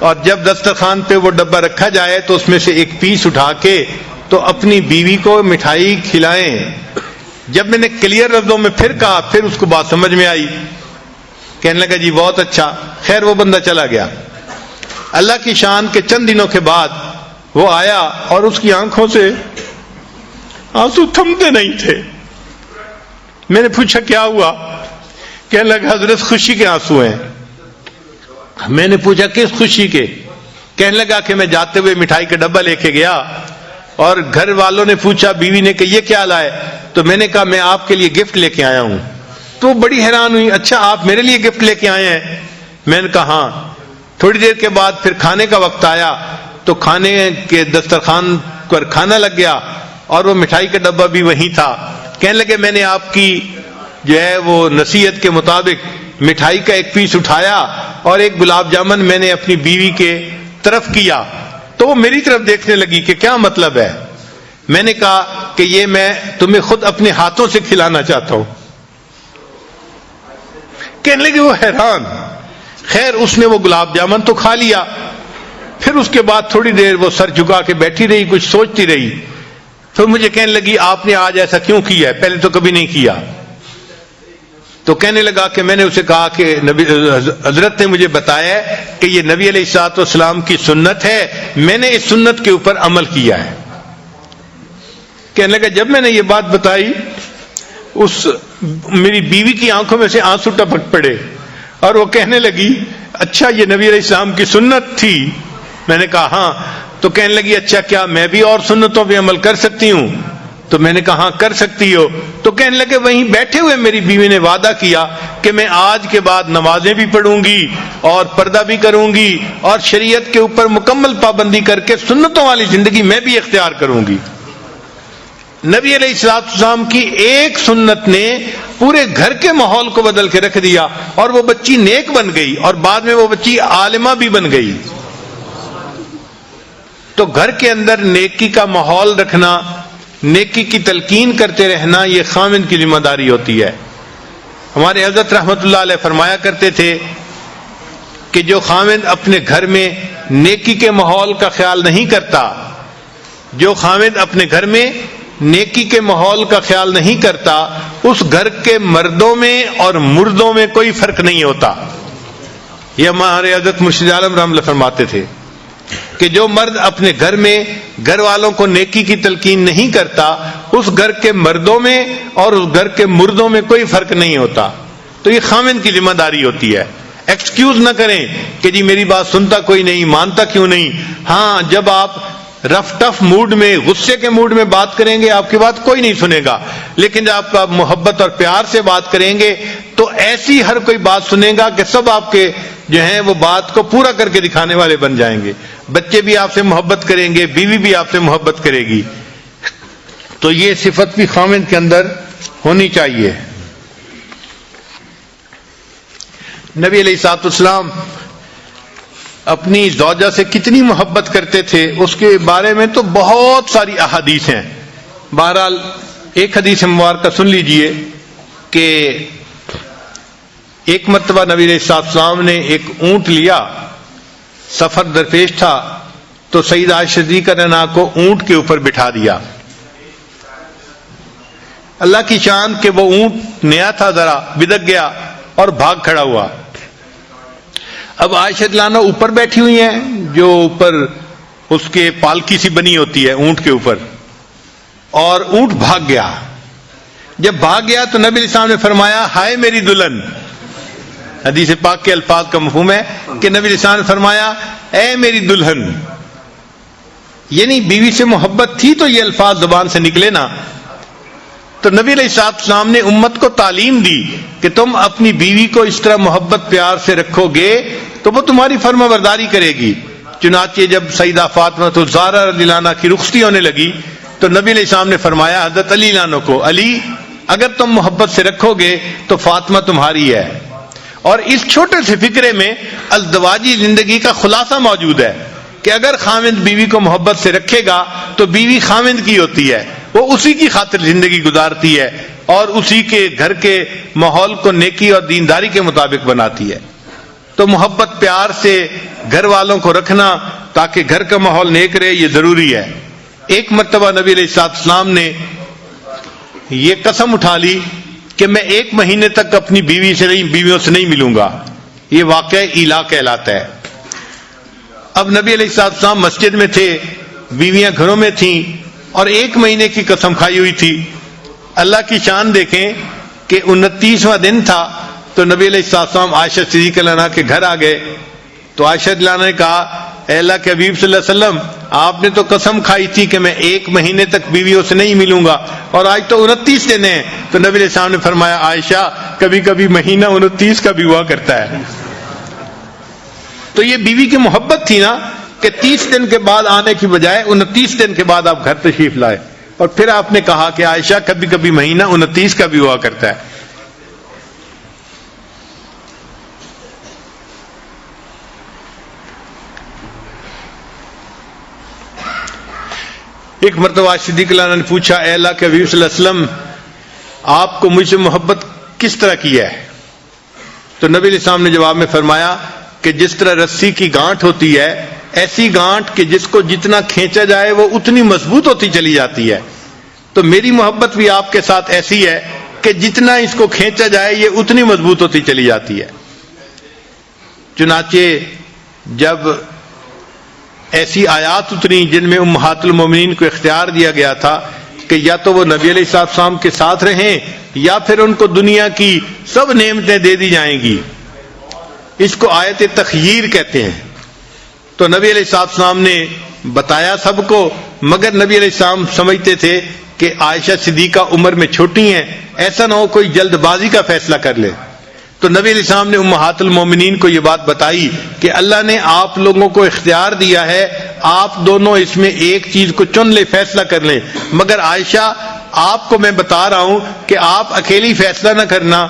A: اور جب دسترخوان پہ وہ ڈبہ رکھا جائے تو اس میں سے ایک پیس اٹھا کے تو اپنی بیوی کو مٹھائی کھلائیں۔ جب میں نے کلیئر لفظوں میں پھر کہا پھر اس کو بات سمجھ میں آئی۔ کہنے لگا جی بہت اچھا۔ خیر وہ بندہ چلا گیا۔ اللہ کی شان کے چند دنوں کے بعد وہ آیا اور اس کی آنکھوں سے آنسو تھمتے نہیں تھے۔ میں نے پوچھا کیا ہوا؟ کہنے لگا حضرت خوشی کے آنسو ہیں۔ میں نے پوچھا کس خوشی کے؟ کہنے لگا کہ میں جاتے ہوئے مٹھائی کا ڈبہ لے کے گیا اور گھر والوں نے پوچھا، بیوی نے کہ یہ کیا لائے؟ تو میں نے کہا میں آپ کے لیے گفٹ لے کے آیا ہوں۔ تو بڑی حیران ہوئی، اچھا آپ میرے لیے گفٹ لے کے آئے ہیں؟ میں نے کہا ہاں۔ تھوڑی دیر کے بعد پھر کھانے کا وقت آیا تو کھانے کے دسترخوان پر کھانا لگ گیا اور وہ مٹھائی کا ڈبہ بھی وہیں تھا۔ کہنے لگے میں نے آپ کی جو ہے وہ نصیحت کے مطابق مٹھائی کا ایک پیس اٹھایا اور ایک گلاب جامن میں نے اپنی بیوی کے طرف کیا، تو وہ میری طرف دیکھنے لگی کہ کیا مطلب ہے؟ میں نے کہا کہ یہ میں تمہیں خود اپنے ہاتھوں سے کھلانا چاہتا ہوں۔ کہنے لگے وہ حیران۔ خیر اس نے وہ گلاب جامن تو کھا لیا، پھر اس کے بعد تھوڑی دیر وہ سر جھکا کے بیٹھی رہی، کچھ سوچتی رہی۔ پھر مجھے کہنے لگی آپ نے آج ایسا کیوں کیا ہے؟ پہلے تو کبھی نہیں کیا۔ تو کہنے لگا کہ میں نے اسے کہا کہ نبی حضرت نے مجھے بتایا کہ یہ نبی علیہ الصلوۃ والسلام کی سنت ہے، میں نے اس سنت کے اوپر عمل کیا ہے۔ کہنے لگا جب میں نے یہ بات بتائی اس میری بیوی کی آنکھوں میں سے آنسو ٹپک پڑے اور وہ کہنے لگی اچھا یہ نبی علیہ السلام کی سنت تھی؟ میں نے کہا ہاں۔ تو کہنے لگی اچھا کیا میں بھی اور سنتوں پہ عمل کر سکتی ہوں؟ تو میں نے کہا ہاں کر سکتی ہو۔ تو کہنے لگے وہیں بیٹھے ہوئے میری بیوی نے وعدہ کیا کہ میں آج کے بعد نمازیں بھی پڑھوں گی اور پردہ بھی کروں گی اور شریعت کے اوپر مکمل پابندی کر کے سنتوں والی زندگی میں بھی اختیار کروں گی۔ نبی علیہ الصلوۃ والسلام کی ایک سنت نے پورے گھر کے ماحول کو بدل کے رکھ دیا اور وہ بچی نیک بن گئی اور بعد میں وہ بچی عالمہ بھی بن گئی۔ تو گھر کے اندر نیکی کا ماحول رکھنا، نیکی کی تلقین کرتے رہنا، یہ خاوند کی ذمہ داری ہوتی ہے۔ ہمارے حضرت رحمت اللہ علیہ فرمایا کرتے تھے کہ جو خاوند اپنے گھر میں نیکی کے ماحول کا خیال نہیں کرتا، جو خاوند اپنے گھر میں نیکی کے ماحول کا خیال نہیں کرتا، اس گھر کے مردوں میں اور مردوں میں کوئی فرق نہیں ہوتا۔ یہ ہمارے حضرت مرشد عالم رحمۃ اللہ فرماتے تھے کہ جو مرد اپنے گھر میں گھر والوں کو نیکی کی تلقین نہیں کرتا، اس گھر کے مردوں میں اور اس گھر کے مردوں میں کوئی فرق نہیں ہوتا۔ تو یہ خاوند کی ذمہ داری ہوتی ہے۔ ایکسکیوز نہ کریں کہ جی میری بات سنتا کوئی نہیں، مانتا کیوں نہیں۔ ہاں جب آپ رف ٹف موڈ میں، غصے کے موڈ میں بات کریں گے آپ کی بات کوئی نہیں سنے گا، لیکن جب آپ محبت اور پیار سے بات کریں گے تو ایسی ہر کوئی بات سنے گا کہ سب آپ کے جو ہیں وہ بات کو پورا کر کے دکھانے والے بن جائیں گے۔ بچے بھی آپ سے محبت کریں گے، بیوی بھی آپ سے محبت کرے گی۔ تو یہ صفت بھی خاوند کے اندر ہونی چاہیے۔ نبی علیہ الصلوۃ والسلام اپنی زوجہ سے کتنی محبت کرتے تھے اس کے بارے میں تو بہت ساری احادیث ہیں۔ بہرحال ایک حدیث مبارکہ سن لیجئے کہ ایک مرتبہ نبی علیہ الصلوۃ والسلام نے ایک اونٹ لیا، سفر درپیش تھا، تو سیدہ عائشہ صدیقہ رضی اللہ عنہا کو اونٹ کے اوپر بٹھا دیا اللہ کی شان کہ وہ اونٹ نیا تھا، ذرا بدک گیا اور بھاگ کھڑا ہوا. اب عائشہ رضی اللہ عنہا اوپر بیٹھی ہوئی ہیں، جو اوپر اس کے پالکی سی بنی ہوتی ہے اونٹ کے اوپر، اور اونٹ بھاگ گیا. جب بھاگ گیا تو نبی علیہ السلام نے فرمایا ہائے میری دلہن. حدیث پاک کے الفاظ کا مفہوم ہے کہ نبی علیہ السلام نے فرمایا اے میری دلہن، یعنی بیوی سے محبت تھی تو یہ الفاظ زبان سے نکلے نا. تو نبی علیہ السلام نے امت کو تعلیم دی کہ تم اپنی بیوی کو اس طرح محبت پیار سے رکھو گے تو وہ تمہاری فرما برداری کرے گی. چنانچہ جب سیدہ فاطمہ الزہرا رضی اللہ عنہا کی رخصتی ہونے لگی تو نبی علیہ السلام نے فرمایا حضرت علی رضی اللہ عنہ کو، علی اگر تم محبت سے رکھو گے تو فاطمہ تمہاری ہے. اور اس چھوٹے سے فکرے میں ازدواجی زندگی کا خلاصہ موجود ہے کہ اگر خاوند بیوی کو محبت سے رکھے گا تو بیوی خاوند کی ہوتی ہے، وہ اسی کی خاطر زندگی گزارتی ہے اور اسی کے گھر کے ماحول کو نیکی اور دینداری کے مطابق بناتی ہے. تو محبت پیار سے گھر والوں کو رکھنا تاکہ گھر کا ماحول نیک رہے، یہ ضروری ہے. ایک مرتبہ نبی علیہ السلام نے یہ قسم اٹھا لی کہ میں 1 مہینے تک اپنی بیویوں سے نہیں ملوں گا. یہ واقعہ ایلا کہلاتا ہے. اب نبی علیہ السلام مسجد میں تھے، بیویاں گھروں میں تھیں اور 1 مہینے کی قسم کھائی ہوئی تھی. اللہ کی شان دیکھیں کہ 29واں دن تھا تو نبی علیہ السلام عائشہ صدیقہ رضی اللہ عنہا کے گھر آ گئے. تو عائشہ رضی اللہ عنہا نے کہا اے اللہ کے حبیب صلی اللہ علیہ وسلم، آپ نے تو قسم کھائی تھی کہ میں 1 مہینے تک بیویوں سے نہیں ملوں گا اور آج تو 29 دن ہیں. تو نبی علیہ السلام نے فرمایا عائشہ کبھی کبھی مہینہ 29 کا بھی ہوا کرتا ہے. تو یہ بیوی کی محبت تھی نا کہ 30 دن کے بعد آنے کی بجائے 29 دن کے بعد آپ گھر تشریف لائے. اور پھر آپ نے کہا کہ عائشہ کبھی کبھی مہینہ 29 کا بھی ہوا کرتا ہے. ایک مرتبہ صدیق اللہ نے پوچھا اے اللہ کے حبیب صلی اللہ علیہ وسلم، آپ کو مجھ سے محبت کس طرح کی ہے؟ تو نبی علیہ السلام نے جواب میں فرمایا کہ جس طرح رسی کی گانٹھ ہوتی ہے، ایسی گانٹھ کہ جس کو جتنا کھینچا جائے وہ اتنی مضبوط ہوتی چلی جاتی ہے. تو میری محبت بھی آپ کے ساتھ ایسی ہے کہ جتنا اس کو کھینچا جائے یہ اتنی مضبوط ہوتی چلی جاتی ہے. چنانچہ جب ایسی آیات اتری جن میں امہات المومنین کو اختیار دیا گیا تھا کہ یا تو وہ نبی علیہ السلام کے ساتھ رہیں یا پھر ان کو دنیا کی سب نعمتیں دے دی جائیں گی، اس کو آیت تخییر کہتے ہیں. تو نبی علیہ السلام نے بتایا سب کو، مگر نبی علیہ السلام سمجھتے تھے کہ عائشہ صدیقہ عمر میں چھوٹی ہیں، ایسا نہ ہو کوئی جلد بازی کا فیصلہ کر لے. تو نبی علیہ السلام نے امہات المومنین کو یہ بات بتائی کہ اللہ نے آپ لوگوں کو اختیار دیا ہے، آپ دونوں اس میں ایک چیز کو چن لے، فیصلہ کر لیں. مگر عائشہ آپ کو میں بتا رہا ہوں کہ آپ اکیلی فیصلہ نہ کرنا،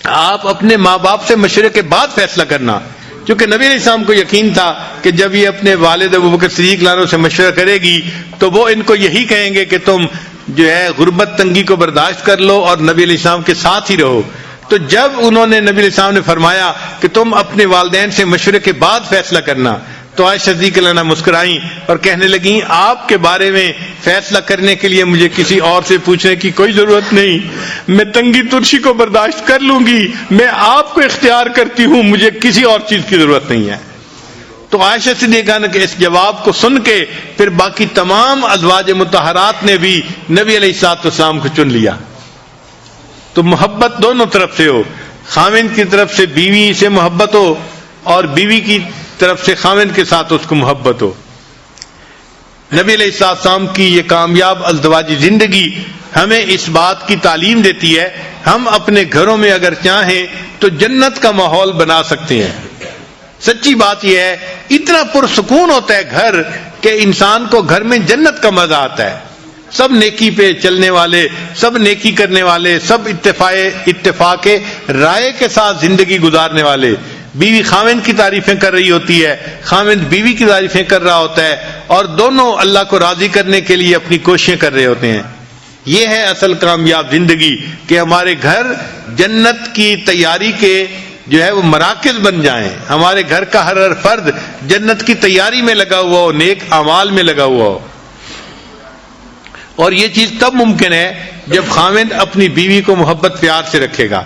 A: آپ اپنے ماں باپ سے مشورے کے بعد فیصلہ کرنا. کیونکہ نبی علیہ السلام کو یقین تھا کہ جب یہ اپنے والد ابوبکر صدیق رضی اللہ عنہ سے مشورہ کرے گی تو وہ ان کو یہی کہیں گے کہ تم جو ہے غربت تنگی کو برداشت کر لو اور نبی علیہ السلام کے ساتھ ہی رہو. تو جب انہوں نے نبی علیہ السلام نے فرمایا کہ تم اپنے والدین سے مشورے کے بعد فیصلہ کرنا، تو عائشہ صدیقہ رضی اللہ عنہا مسکرائیں اور کہنے لگیں آپ کے بارے میں فیصلہ کرنے کے لیے مجھے کسی اور سے پوچھنے کی کوئی ضرورت نہیں، میں تنگی ترشی کو برداشت کر لوں گی، میں آپ کو اختیار کرتی ہوں، مجھے کسی اور چیز کی ضرورت نہیں ہے. تو عائشہ صدیقہ کے اس جواب کو سن کے پھر باقی تمام ازواج مطہرات نے بھی نبی علیہ السلام کو چن لیا. تو محبت دونوں طرف سے ہو، خاوند کی طرف سے بیوی سے محبت ہو اور بیوی کی طرف سے خاوند کے ساتھ اس کو محبت ہو. نبی علیہ السلام کی یہ کامیاب ازدواجی زندگی ہمیں اس بات کی تعلیم دیتی ہے ہم اپنے گھروں میں اگر چاہیں تو جنت کا ماحول بنا سکتے ہیں. سچی بات یہ ہے اتنا پرسکون ہوتا ہے گھر کہ انسان کو گھر میں جنت کا مزہ آتا ہے. سب نیکی پہ چلنے والے، سب نیکی کرنے والے، سب اتفاق رائے کے ساتھ زندگی گزارنے والے. بیوی خاوند کی تعریفیں کر رہی ہوتی ہے، خاوند بیوی کی تعریفیں کر رہا ہوتا ہے اور دونوں اللہ کو راضی کرنے کے لیے اپنی کوششیں کر رہے ہوتے ہیں. یہ ہے اصل کامیاب زندگی کہ ہمارے گھر جنت کی تیاری کے جو ہے وہ مراکز بن جائیں. ہمارے گھر کا ہر فرد جنت کی تیاری میں لگا ہوا ہو، نیک اعمال میں لگا ہوا ہو. اور یہ چیز تب ممکن ہے جب خاوند اپنی بیوی کو محبت پیار سے رکھے گا.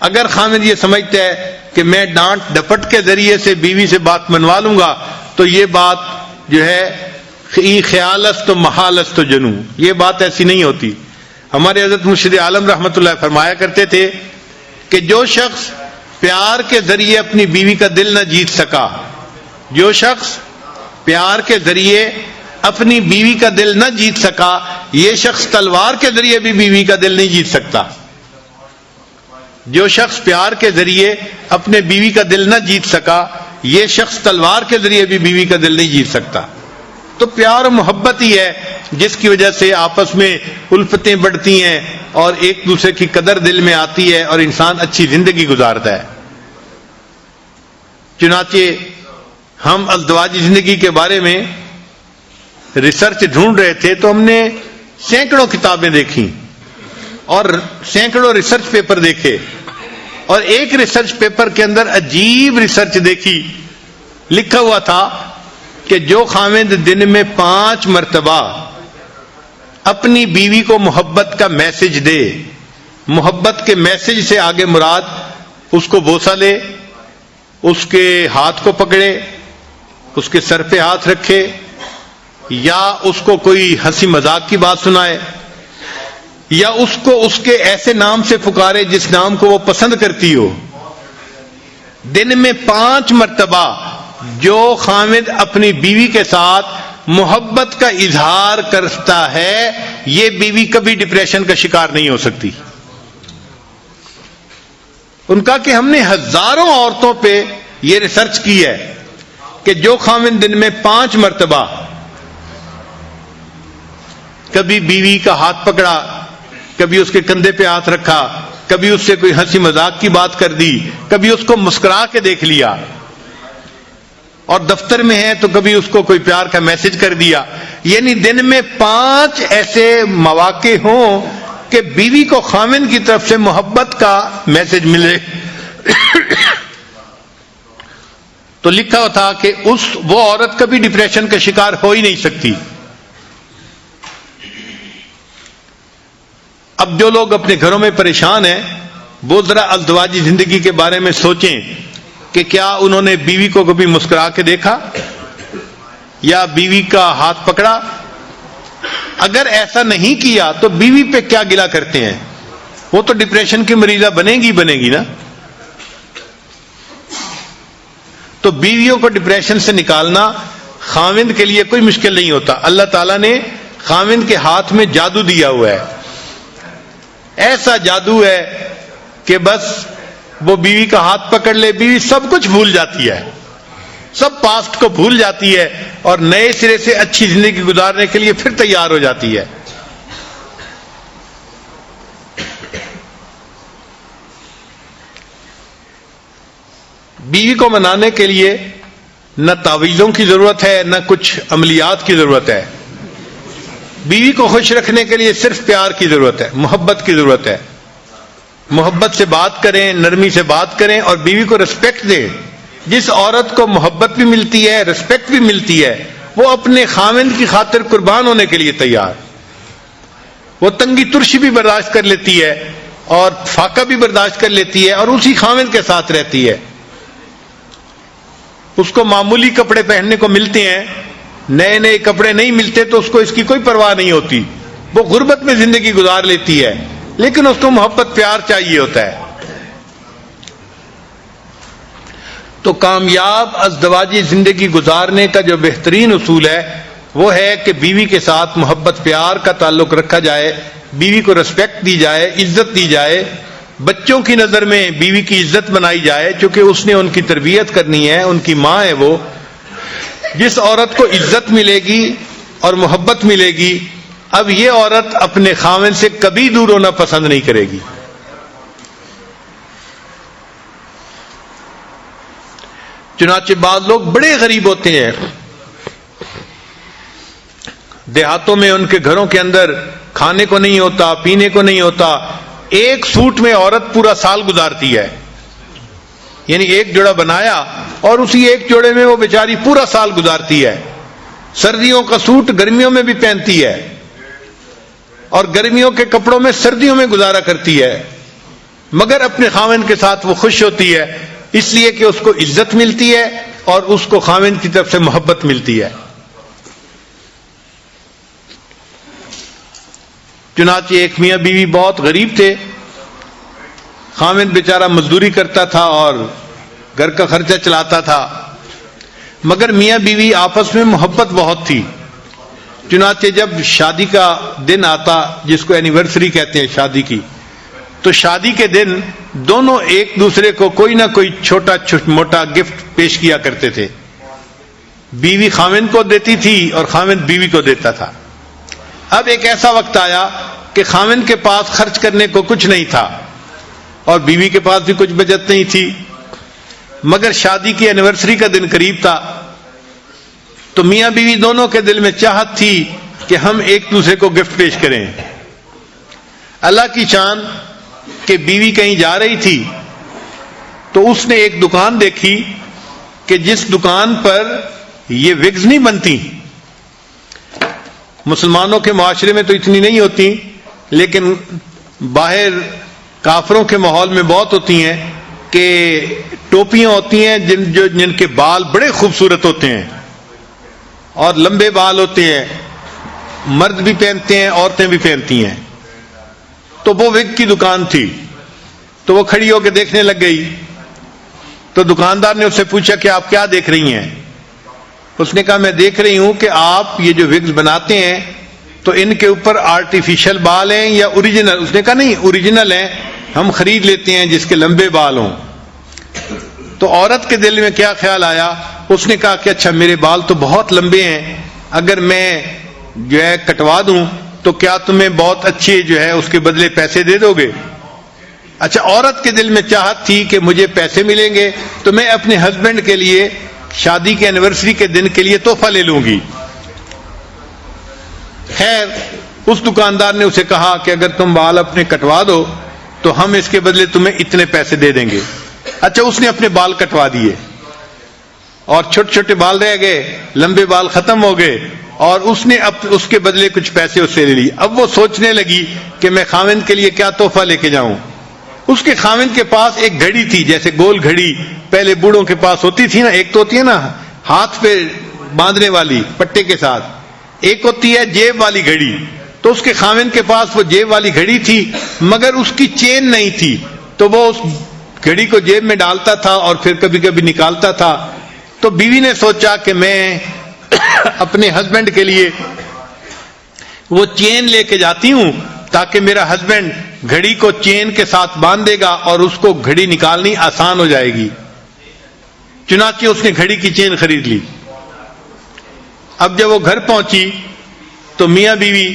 A: اگر خاوند یہ سمجھتا ہے کہ میں ڈانٹ ڈپٹ کے ذریعے سے بیوی سے بات منوا لوں گا تو یہ بات جو ہے خیال است و محال است و جنو، یہ بات ایسی نہیں ہوتی. ہمارے حضرت مرشد عالم رحمۃ اللہ فرمایا کرتے تھے کہ جو شخص پیار کے ذریعے اپنی بیوی کا دل نہ جیت سکا، جو شخص پیار کے ذریعے اپنی بیوی کا دل نہ جیت سکا، یہ شخص تلوار کے ذریعے بھی بیوی کا دل نہیں جیت سکتا. جو شخص پیار کے ذریعے اپنے بیوی کا دل نہ جیت سکا، یہ شخص تلوار کے ذریعے بھی بیوی کا دل نہیں جیت سکتا. تو پیار و محبت ہی ہے جس کی وجہ سے آپس میں الفتیں بڑھتی ہیں اور ایک دوسرے کی قدر دل میں آتی ہے اور انسان اچھی زندگی گزارتا ہے. چنانچہ ہم ازدواجی زندگی کے بارے میں ریسرچ ڈھونڈ رہے تھے تو ہم نے سینکڑوں کتابیں دیکھی اور سینکڑوں ریسرچ پیپر دیکھے، اور ایک ریسرچ پیپر کے اندر عجیب ریسرچ دیکھی. لکھا ہوا تھا کہ جو خاوند دن میں 5 مرتبہ اپنی بیوی کو محبت کا میسج دے، محبت کے میسج سے آگے مراد اس کو بوسہ لے، اس کے ہاتھ کو پکڑے، اس کے سر پہ ہاتھ رکھے، یا اس کو کوئی ہنسی مذاق کی بات سنائے، یا اس کو اس کے ایسے نام سے پکارے جس نام کو وہ پسند کرتی ہو. دن میں 5 مرتبہ جو خاوند اپنی بیوی کے ساتھ محبت کا اظہار کرتا ہے، یہ بیوی کبھی ڈپریشن کا شکار نہیں ہو سکتی. ان کا کہ ہم نے ہزاروں عورتوں پہ یہ ریسرچ کی ہے کہ جو خاوند دن میں 5 مرتبہ کبھی بیوی کا ہاتھ پکڑا، کبھی اس کے کندھے پہ ہاتھ رکھا، کبھی اس سے کوئی ہنسی مذاق کی بات کر دی، کبھی اس کو مسکرا کے دیکھ لیا، اور دفتر میں ہے تو کبھی اس کو کوئی پیار کا میسج کر دیا، یعنی دن میں 5 ایسے مواقع ہوں کہ بیوی کو خاوند کی طرف سے محبت کا میسج ملے. تو لکھا ہوا تھا کہ وہ عورت کبھی ڈپریشن کا شکار ہو ہی نہیں سکتی. اب جو لوگ اپنے گھروں میں پریشان ہیں وہ ذرا ازدواجی زندگی کے بارے میں سوچیں کہ کیا انہوں نے بیوی کو کبھی مسکرا کے دیکھا یا بیوی کا ہاتھ پکڑا. اگر ایسا نہیں کیا تو بیوی پہ کیا گلہ کرتے ہیں؟ وہ تو ڈپریشن کی مریضہ بنے گی نا. تو بیویوں کو ڈپریشن سے نکالنا خاوند کے لیے کوئی مشکل نہیں ہوتا. اللہ تعالیٰ نے خاوند کے ہاتھ میں جادو دیا ہوا ہے، ایسا جادو ہے کہ بس وہ بیوی کا ہاتھ پکڑ لے، بیوی سب کچھ بھول جاتی ہے، سب پاسٹ کو بھول جاتی ہے اور نئے سرے سے اچھی زندگی گزارنے کے لیے پھر تیار ہو جاتی ہے. بیوی کو منانے کے لیے نہ تعویذوں کی ضرورت ہے نہ کچھ عملیات کی ضرورت ہے. بیوی کو خوش رکھنے کے لیے صرف پیار کی ضرورت ہے، محبت کی ضرورت ہے. محبت سے بات کریں، نرمی سے بات کریں اور بیوی کو رسپیکٹ دیں. جس عورت کو محبت بھی ملتی ہے، رسپیکٹ بھی ملتی ہے، وہ اپنے خاوند کی خاطر قربان ہونے کے لیے تیار. وہ تنگی ترشی بھی برداشت کر لیتی ہے اور فاقہ بھی برداشت کر لیتی ہے اور اسی خاوند کے ساتھ رہتی ہے. اس کو معمولی کپڑے پہننے کو ملتے ہیں، نئے نئے کپڑے نہیں ملتے تو اس کو اس کی کوئی پرواہ نہیں ہوتی. وہ غربت میں زندگی گزار لیتی ہے لیکن اس کو محبت پیار چاہیے ہوتا ہے. تو کامیاب ازدواجی زندگی گزارنے کا جو بہترین اصول ہے وہ ہے کہ بیوی کے ساتھ محبت پیار کا تعلق رکھا جائے، بیوی کو رسپیکٹ دی جائے، عزت دی جائے. بچوں کی نظر میں بیوی کی عزت بنائی جائے چونکہ اس نے ان کی تربیت کرنی ہے، ان کی ماں ہے وہ. جس عورت کو عزت ملے گی اور محبت ملے گی، اب یہ عورت اپنے خاوند سے کبھی دور ہونا پسند نہیں کرے گی. چنانچہ بعض لوگ بڑے غریب ہوتے ہیں، دیہاتوں میں ان کے گھروں کے اندر کھانے کو نہیں ہوتا، پینے کو نہیں ہوتا. ایک سوٹ میں عورت پورا سال گزارتی ہے، یعنی ایک جوڑا بنایا اور اسی ایک جوڑے میں وہ بیچاری پورا سال گزارتی ہے. سردیوں کا سوٹ گرمیوں میں بھی پہنتی ہے. اور گرمیوں کے کپڑوں میں سردیوں میں گزارا کرتی ہے، مگر اپنے خاوند کے ساتھ وہ خوش ہوتی ہے، اس لیے کہ اس کو عزت ملتی ہے اور اس کو خاوند کی طرف سے محبت ملتی ہے۔ چنانچہ ایک میاں بیوی بہت غریب تھے، خاوند بیچارہ مزدوری کرتا تھا اور گھر کا خرچہ چلاتا تھا، مگر میاں بیوی آپس میں محبت بہت تھی۔ چنانچہ جب شادی کا دن آتا، جس کو اینیورسری کہتے ہیں شادی کی، تو شادی کے دن دونوں ایک دوسرے کو کوئی نہ کوئی چھوٹا موٹا گفٹ پیش کیا کرتے تھے۔ بیوی خاوند کو دیتی تھی اور خاوند بیوی کو دیتا تھا۔ اب ایک ایسا وقت آیا کہ خاوند کے پاس خرچ کرنے کو کچھ نہیں تھا اور بیوی کے پاس بھی کچھ بچت نہیں تھی، مگر شادی کی اینیورسری کا دن قریب تھا، تو میاں بیوی دونوں کے دل میں چاہت تھی کہ ہم ایک دوسرے کو گفٹ پیش کریں۔ اللہ کی شان کہ بیوی کہیں جا رہی تھی تو اس نے ایک دکان دیکھی کہ جس دکان پر یہ وگز نہیں بنتی، مسلمانوں کے معاشرے میں تو اتنی نہیں ہوتی، لیکن باہر کافروں کے ماحول میں بہت ہوتی ہیں کہ ٹوپیاں ہوتی ہیں جن کے بال بڑے خوبصورت ہوتے ہیں اور لمبے بال ہوتے ہیں، مرد بھی پہنتے ہیں عورتیں بھی پہنتی ہیں۔ تو وہ وگ کی دکان تھی، تو وہ کھڑی ہو کے دیکھنے لگ گئی، تو دکاندار نے اس سے پوچھا کہ آپ کیا دیکھ رہی ہیں؟ اس نے کہا میں دیکھ رہی ہوں کہ آپ یہ جو وگز بناتے ہیں تو ان کے اوپر آرٹیفیشل بال ہیں یا اوریجنل؟ اس نے کہا نہیں، اوریجنل ہیں، ہم خرید لیتے ہیں جس کے لمبے بال ہوں۔ تو عورت کے دل میں کیا خیال آیا؟ اس نے کہا کہ اچھا میرے بال تو بہت لمبے ہیں، اگر میں جو ہے کٹوا دوں تو کیا تمہیں بہت اچھے جو ہے اس کے بدلے پیسے دے دو گے؟ اچھا، عورت کے دل میں چاہت تھی کہ مجھے پیسے ملیں گے تو میں اپنے ہسبینڈ کے لیے شادی کے اینیورسری کے دن کے لیے تحفہ لے لوں گی۔ خیر، اس دکاندار نے اسے کہا کہ اگر تم بال اپنے کٹوا دو تو ہم اس کے بدلے تمہیں اتنے پیسے دے دیں گے۔ اچھا، اس نے اپنے بال کٹوا دیے اور چھوٹے چھوٹے بال رہ گئے، لمبے بال ختم ہو گئے، اور اس نے اب اس کے بدلے کچھ پیسے اس سے لے لی۔ اب وہ سوچنے لگی کہ میں خاوند کے لیے کیا تحفہ لے کے جاؤں۔ اس کے خاوند کے پاس ایک گھڑی تھی، جیسے گول گھڑی پہلے بوڑھوں کے پاس ہوتی تھی نا، ایک تو ہوتی ہے نا ہاتھ پہ باندھنے والی پٹے کے ساتھ، ایک ہوتی ہے جیب والی گھڑی۔ تو اس کے خاوند کے پاس وہ جیب والی گھڑی تھی، مگر اس کی چین نہیں تھی، تو وہ اس گھڑی کو جیب میں ڈالتا تھا اور پھر کبھی کبھی نکالتا تھا۔ تو بیوی نے سوچا کہ میں اپنے ہسبینڈ کے لیے وہ چین لے کے جاتی ہوں تاکہ میرا ہسبینڈ گھڑی کو چین کے ساتھ باندھ دے گا اور اس کو گھڑی نکالنی آسان ہو جائے گی۔ چنانچہ اس نے گھڑی کی چین خرید لی۔ اب جب وہ گھر پہنچی تو میاں بیوی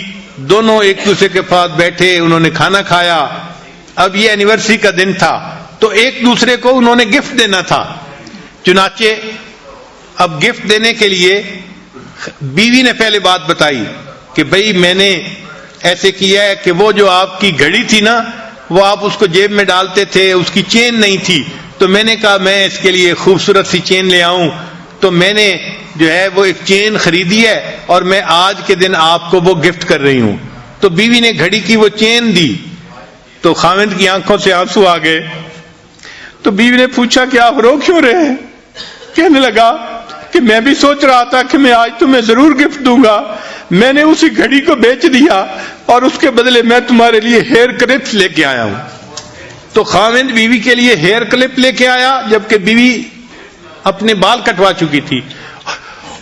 A: دونوں ایک دوسرے کے پاس بیٹھے، انہوں نے کھانا کھایا۔ اب یہ اینیورسری کا دن تھا تو ایک دوسرے کو انہوں نے گفٹ دینا تھا۔ چنانچہ اب گفٹ دینے کے لیے بیوی نے پہلے بات بتائی کہ بھئی میں نے ایسے کیا ہے کہ وہ جو آپ کی گھڑی تھی نا، وہ آپ اس کو جیب میں ڈالتے تھے، اس کی چین نہیں تھی، تو میں نے کہا میں اس کے لیے خوبصورت سی چین لے آؤں، تو میں نے جو ہے وہ ایک چین خریدی ہے اور میں آج کے دن آپ کو وہ گفٹ کر رہی ہوں۔ تو بیوی نے گھڑی کی وہ چین دی تو خاوند کی آنکھوں سے آنسو آ گئے۔ تو بیوی نے پوچھا کہ آپ رو کیوں رہے ہیں؟ کہنے لگا کہ میں بھی سوچ رہا تھا کہ میں آج تمہیں ضرور گفٹ دوں گا، میں نے اسی گھڑی کو بیچ دیا اور اس کے بدلے میں تمہارے لیے ہیئر کلپس لے کے آیا ہوں۔ تو خاوند بیوی کے لیے ہیئر کلپ لے کے آیا، جبکہ بیوی اپنے بال کٹوا چکی تھی،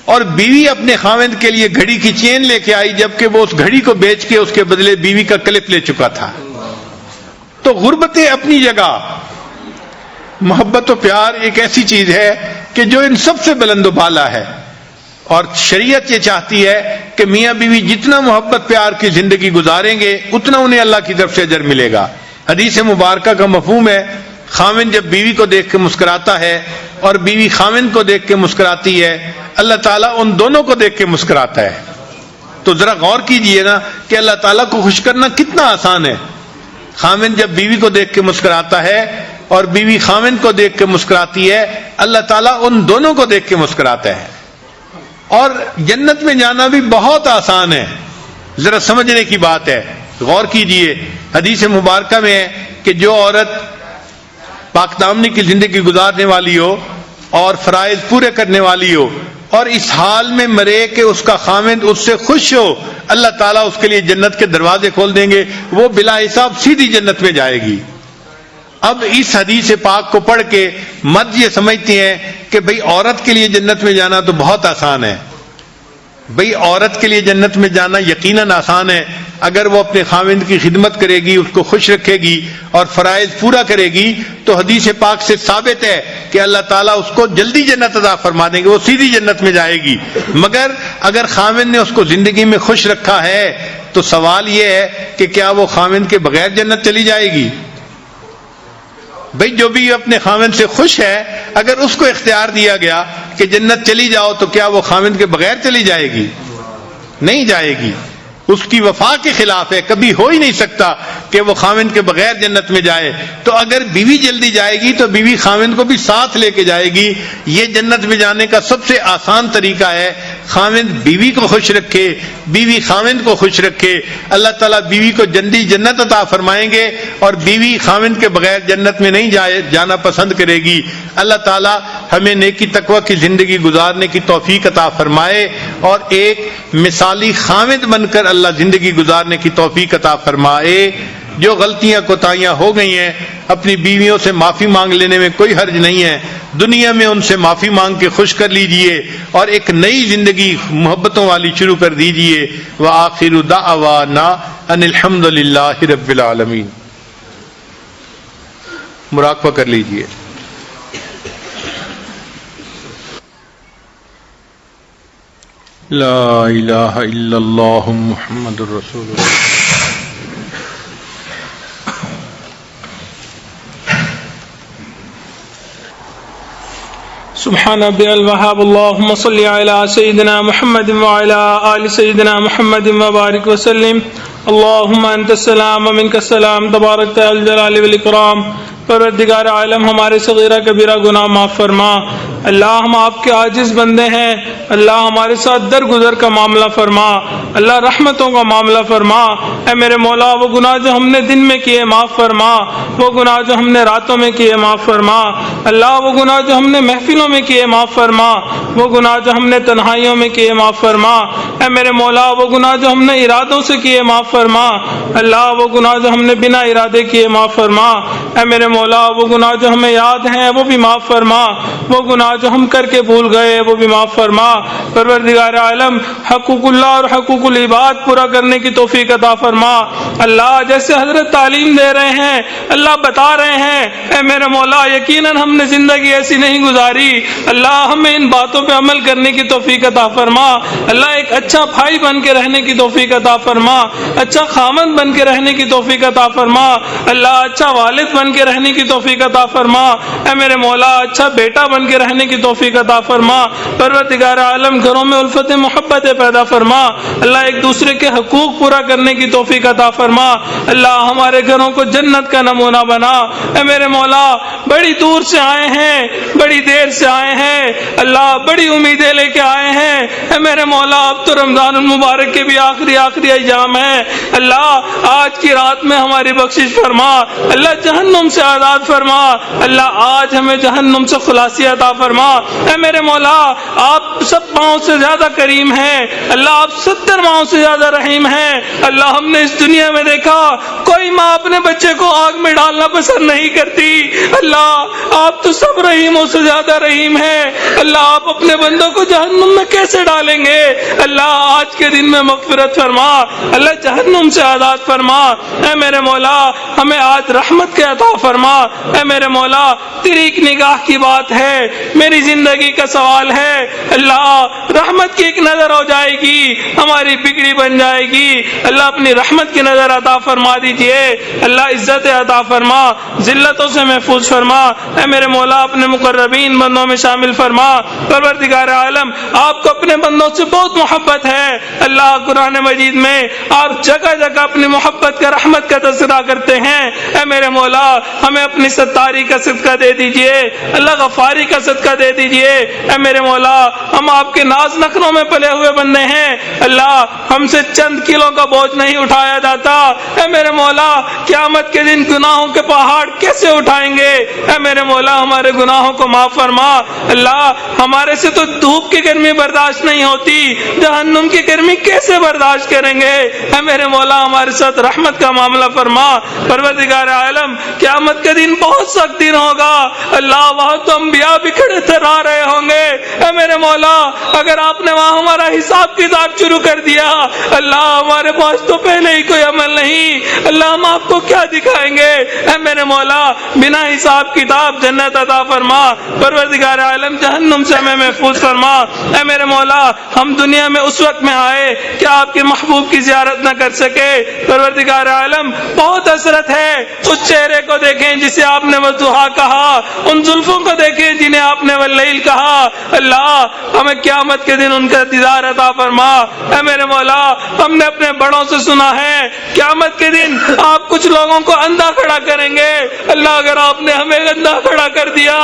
A: اور بیوی اپنے خاوند کے لیے گھڑی کی چین لے کے آئی، جبکہ وہ اس گھڑی کو بیچ کے اس کے بدلے بیوی کا کلپ لے چکا تھا۔ تو غربت اپنی جگہ، محبت و پیار ایک ایسی چیز ہے کہ جو ان سب سے بلند و بالا ہے، اور شریعت یہ چاہتی ہے کہ میاں بیوی جتنا محبت پیار کی زندگی گزاریں گے اتنا انہیں اللہ کی طرف سے اجر ملے گا۔ حدیث مبارکہ کا مفہوم ہے، خاوند جب بیوی کو دیکھ کے مسکراتا ہے اور بیوی خاوند کو دیکھ کے مسکراتی ہے، اللہ تعالیٰ ان دونوں کو دیکھ کے مسکراتا ہے۔ تو ذرا غور کیجئے نا کہ اللہ تعالیٰ کو خوش کرنا کتنا آسان ہے۔ خاوند جب بیوی کو دیکھ کے مسکراتا ہے اور بیوی خاوند کو دیکھ کے مسکراتی ہے، اللہ تعالیٰ ان دونوں کو دیکھ کے مسکراتا ہے۔ اور جنت میں جانا بھی بہت آسان ہے، ذرا سمجھنے کی بات ہے۔ غور کیجئے، حدیث مبارکہ میں ہے کہ جو عورت پاک دامنی کی زندگی گزارنے والی ہو اور فرائض پورے کرنے والی ہو اور اس حال میں مرے کہ اس کا خاوند اس سے خوش ہو، اللہ تعالیٰ اس کے لیے جنت کے دروازے کھول دیں گے، وہ بلا حساب سیدھی جنت میں جائے گی۔ اب اس حدیث پاک کو پڑھ کے مرد یہ سمجھتے ہیں کہ بھئی عورت کے لیے جنت میں جانا تو بہت آسان ہے، بھئی عورت کے لیے جنت میں جانا یقیناً آسان ہے، اگر وہ اپنے خاوند کی خدمت کرے گی، اس کو خوش رکھے گی اور فرائض پورا کرے گی تو حدیث پاک سے ثابت ہے کہ اللہ تعالیٰ اس کو جلدی جنت عطا فرما دیں گے، وہ سیدھی جنت میں جائے گی۔ مگر اگر خاوند نے اس کو زندگی میں خوش رکھا ہے تو سوال یہ ہے کہ کیا وہ خاوند کے بغیر جنت چلی جائے گی؟ بھئی جو بھی اپنے خاوند سے خوش ہے، اگر اس کو اختیار دیا گیا کہ جنت چلی جاؤ تو کیا وہ خاوند کے بغیر چلی جائے گی؟ نہیں جائے گی، اس کی وفا کے خلاف ہے، کبھی ہو ہی نہیں سکتا کہ وہ خاوند کے بغیر جنت میں جائے۔ تو اگر بیوی جلدی جائے گی تو بیوی خاوند کو بھی ساتھ لے کے جائے گی۔ یہ جنت میں جانے کا سب سے آسان طریقہ ہے، خاوند بیوی کو خوش رکھے، بیوی خاوند کو خوش رکھے، اللہ تعالیٰ بیوی کو جلدی جنت عطا فرمائیں گے اور بیوی خاوند کے بغیر جنت میں نہیں جانا پسند کرے گی۔ اللہ تعالیٰ ہمیں نیکی تقوی کی زندگی گزارنے کی توفیق عطا فرمائے اور ایک مثالی خاوند بن کر اللہ زندگی گزارنے کی توفیق عطا فرمائے۔ جو غلطیاں کوتاہیاں ہو گئی ہیں اپنی بیویوں سے معافی مانگ لینے میں کوئی حرج نہیں ہے، دنیا میں ان سے معافی مانگ کے خوش کر لیجئے اور ایک نئی زندگی محبتوں والی شروع کر دیجئے۔ وآخر دعوانا ان الحمد للہ رب العالمین۔ مراقبہ کر لیجئے۔ لا الہ الا اللہ محمد الرسول اللہ۔
B: سبحان ربی الوہاب، اللہم صلی علی سیدنا محمد وعلی آل سیدنا محمد وبارک وسلم۔ اللہم انت السلام ومنک السلام، تبارک الجلال والاکرام۔ پروردگار عالم ہمارے صغیرہ کبیرہ گناہ معاف فرما۔ اللہ ہم آپ کے عاجز بندے ہیں، اللہ ہمارے ساتھ درگزر کا معاملہ فرما، اللہ رحمتوں کا معاملہ فرما۔ اے میرے مولا، وہ گناہ جو ہم نے دن میں کیے معاف فرما، وہ گناہ جو ہم نے راتوں میں کیے معاف فرما، اللہ وہ گناہ جو ہم نے محفلوں میں کیے معاف فرما، وہ گناہ جو ہم نے تنہائیوں میں کیے معاف فرما۔ اے میرے مولا، وہ گناہ جو ہم نے ارادوں سے کیے معاف فرما، اللہ وہ گناہ جو ہم نے بنا ارادے کیے معاف فرما۔ اے میرے مولا، وہ گناہ جو ہمیں یاد ہیں وہ بھی معاف فرما، وہ گناہ جو ہم کر کے بھول گئے وہ بھی معاف فرما۔ پروردگار عالم حقوق اللہ اور حقوق العباد پورا کرنے کی توفیق عطا فرما۔ اللہ جیسے حضرت تعلیم دے رہے ہیں، اللہ بتا رہے ہیں، اے میرے مولا یقیناً ہم نے زندگی ایسی نہیں گزاری، اللہ ہمیں ان باتوں پہ عمل کرنے کی توفیق عطا فرما۔ اللہ ایک اچھا بھائی بن کے رہنے کی توفیق عطا فرما، اچھا خامند بن کے رہنے کی توفیق عطا فرما، اللہ اچھا والد بن کے رہنے کی توفیق عطا فرما۔ اے میرے مولا اچھا بیٹا بن کے رہنے کی توفیق عطا فرما۔ پروردگار عالم گھروں میں الفت محبت پیدا فرما، اللہ ایک دوسرے کے حقوق پورا کرنے کی توفیق عطا فرما۔ اللہ ہمارے گھروں کو جنت کا نمونہ بنا۔ اے میرے مولا بڑی دور سے آئے ہیں، بڑی دیر سے آئے ہیں، اللہ بڑی امیدیں لے کے آئے ہیں۔ اے میرے مولا اب تو رمضان المبارک کے بھی آخری ایام ہیں، اللہ آج کی رات میں ہماری بخشش فرما، اللہ جہنم سے آزاد فرما، اللہ آج ہمیں جہنم سے خلاصی عطا فرما۔ اے میرے مولا آپ سب ماؤں سے زیادہ کریم ہیں، اللہ آپ 70 ماؤں سے زیادہ رحیم ہیں۔ اللہ ہم نے اس دنیا میں دیکھا کوئی ماں اپنے بچے کو آگ میں ڈالنا پسند نہیں کرتی، اللہ آپ تو سب رحیموں سے زیادہ رحیم ہیں، اللہ آپ اپنے بندوں کو جہنم میں کیسے ڈالیں گے؟ اللہ آج کے دن میں مغفرت فرما، اللہ جہنم سے آزاد فرما۔ اے میرے مولا ہمیں آج رحمت کے عطا فرما۔ اے میرے مولا تیری ایک نگاہ کی بات ہے، میری زندگی کا سوال ہے، اللہ رحمت کی ایک نظر ہو جائے گی ہماری بگڑی بن جائے گی، اللہ اپنی رحمت کی نظر عطا فرما دیجئے، اللہ عزت عطا فرما، ذلتوں سے محفوظ فرما۔ اے میرے مولا اپنے مقربین بندوں میں شامل فرما۔ پروردگار عالم آپ کو اپنے بندوں سے بہت محبت ہے اللہ، قرآن مجید میں آپ جگہ جگہ اپنی محبت کا رحمت کا تذکرہ کرتے ہیں۔ اے میرے مولا ہمیں اپنی ستاری کا صدقہ دے دیجئے اللہ، غفاری کا صدقہ دے دیجئے۔ اے میرے مولا ہم آپ کے ناز نخروں میں پلے ہوئے بندے ہیں اللہ، ہم سے چند کلوں کا بوجھ نہیں اٹھایا جاتا۔ اے میرے مولا قیامت کے دن گناہوں کے پہاڑ کیسے اٹھائیں گے؟ اے میرے مولا ہمارے گناہوں کو معاف فرما اللہ، ہمارے سے تو دھوپ کی گرمی برداشت نہیں ہوتی، جہنم کی گرمی کیسے برداشت کریں گے؟ اے میرے مولا ہمارے ساتھ رحمت کا معاملہ فرما۔ پروردگار عالم قیامت کے دن بہت سخت دن ہوگا اللہ، وہاں تو انبیاء بھی کھڑے تھرا رہے ہوں گے۔ اے میرے مولا اگر آپ نے وہاں ہمارا حساب کتاب شروع کر دیا اللہ، ہمارے پاس تو پہلے ہی کوئی عمل نہیں اللہ، ہم آپ کو کیا دکھائیں گے؟ اے میرے مولا بنا حساب کتاب جنت عطا فرما۔ پروردگار عالم جہنم سے ہمیں محفوظ فرما۔ اے میرے مولا ہم دنیا میں اس وقت میں آئے کہ آپ کے محبوب کی زیارت نہ کر سکے۔ پروردگار عالم بہت حسرت ہے اس چہرے کو دیکھیں جسے آپ نے والضحیٰ کہا، ان زلفوں کو دیکھیں جنہیں آپ نے واللیل کہا اللہ، ہمیں قیامت کے دن ان کا دیدار عطا فرما۔ اے میرے مولا ہم نے اپنے بڑوں سے سنا ہے قیامت کے دن آپ کچھ لوگوں کو اندھا کھڑا کریں گے اللہ، اگر آپ نے ہمیں اندھا کھڑا کر دیا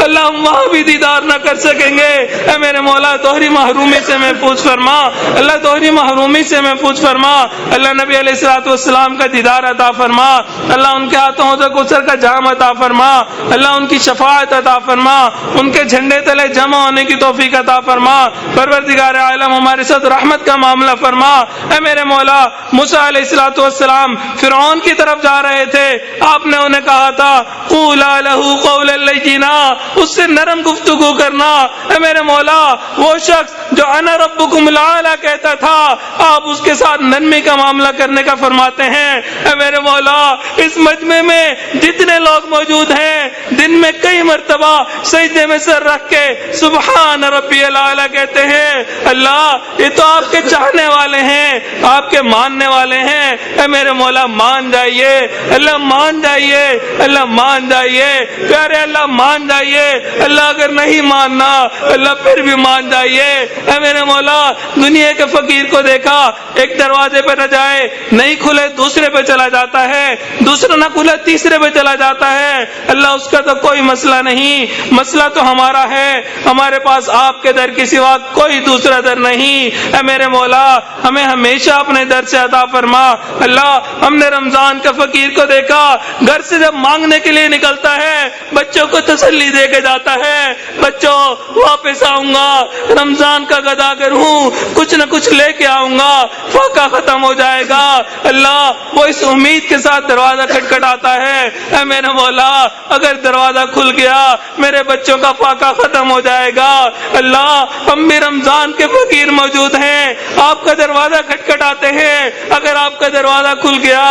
B: اللہ، ہم وہاں بھی دیدار نہ کر سکیں گے۔ اے میرے مولا دوہری محرومی سے محفوظ فرما اللہ، دوہری محرومی سے محفوظ فرما اللہ، نبی علیہ الصلوۃ والسلام کا دیدار عطا فرما اللہ، ان کے ہاتھوں حوض کوثر کا جام عطا فرما اللہ، ان کی شفاعت عطا فرما، ان کے جھنڈے تلے جمع ہونے کی توفیق عطا فرما۔ پروردگار عالم ہمارے ساتھ رحمت کا معاملہ فرما۔ اے میرے مولا موسیٰ علیہ الصلوۃ والسلام فرعون کی طرف جا رہے تھے، آپ نے انہیں کہا تھا قولا لہ قولا لینا، اس سے نرم گفتگو کرنا۔ اے میرے مولا وہ شخص جو انا ربکم الاعلی کہتا تھا، آپ اس کے ساتھ نرمی کا معاملہ کرنے کا فرماتے ہیں۔ اے میرے مولا اس مجمع میں جتنے لوگ موجود ہیں دن میں کئی مرتبہ سجدے میں سر رکھ کے سبحان ربی الاعلی کہتے ہیں اللہ، یہ تو آپ کے چاہنے والے ہیں، آپ کے ماننے والے ہیں۔ اے میرے مولا مان جائیے اللہ، مان جائیے اللہ، مان جائیے پیارے اللہ، مان جائیے اللہ، اگر نہیں ماننا اللہ پھر بھی مان جائیے۔ اے میرے مولا دنیا کے فقیر کو دیکھا، ایک دروازے پہ نہ جائے، نہیں کھلے دوسرے پہ چلا جاتا ہے، دوسرا نہ کھلے تیسرے پہ چلا جاتا ہے اللہ، اس کا تو کوئی مسئلہ نہیں، مسئلہ تو ہمارا ہے، ہمارے پاس آپ کے در کے سوا کوئی دوسرا در نہیں۔ اے میرے مولا ہمیں ہمیشہ اپنے در سے عطا فرما اللہ۔ ہم نے رمضان کا فقیر کو دیکھا، گھر سے جب مانگنے کے لیے نکلتا ہے بچوں کو تسلی دے کے جاتا ہے، بچوں واپس آؤں گا، رمضان کا گداگر ہوں، کچھ نہ کچھ لے کے آؤں گا، فاقہ ختم ہو جائے گا اللہ، وہ اس امید کے ساتھ دروازہ کھٹکھٹاتا ہے۔ اے میرے مولا اگر دروازہ کھل گیا میرے بچوں کا فاقہ ختم ہو جائے گا اللہ، ہم بھی رمضان کے فقیر موجود ہیں، آپ کا دروازہ کھٹکھٹاتے ہیں، اگر آپ کا دروازہ کھل گیا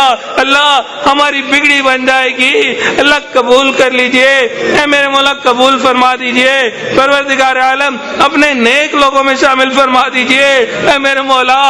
B: اللہ ہماری بگڑی بن جائے گی اللہ، قبول کر لیجئے اے میرے مولا، قبول فرما دیجئے۔ پروردگار عالم اپنے نیک لوگوں میں شامل فرما دیجئے۔ اے میرے مولا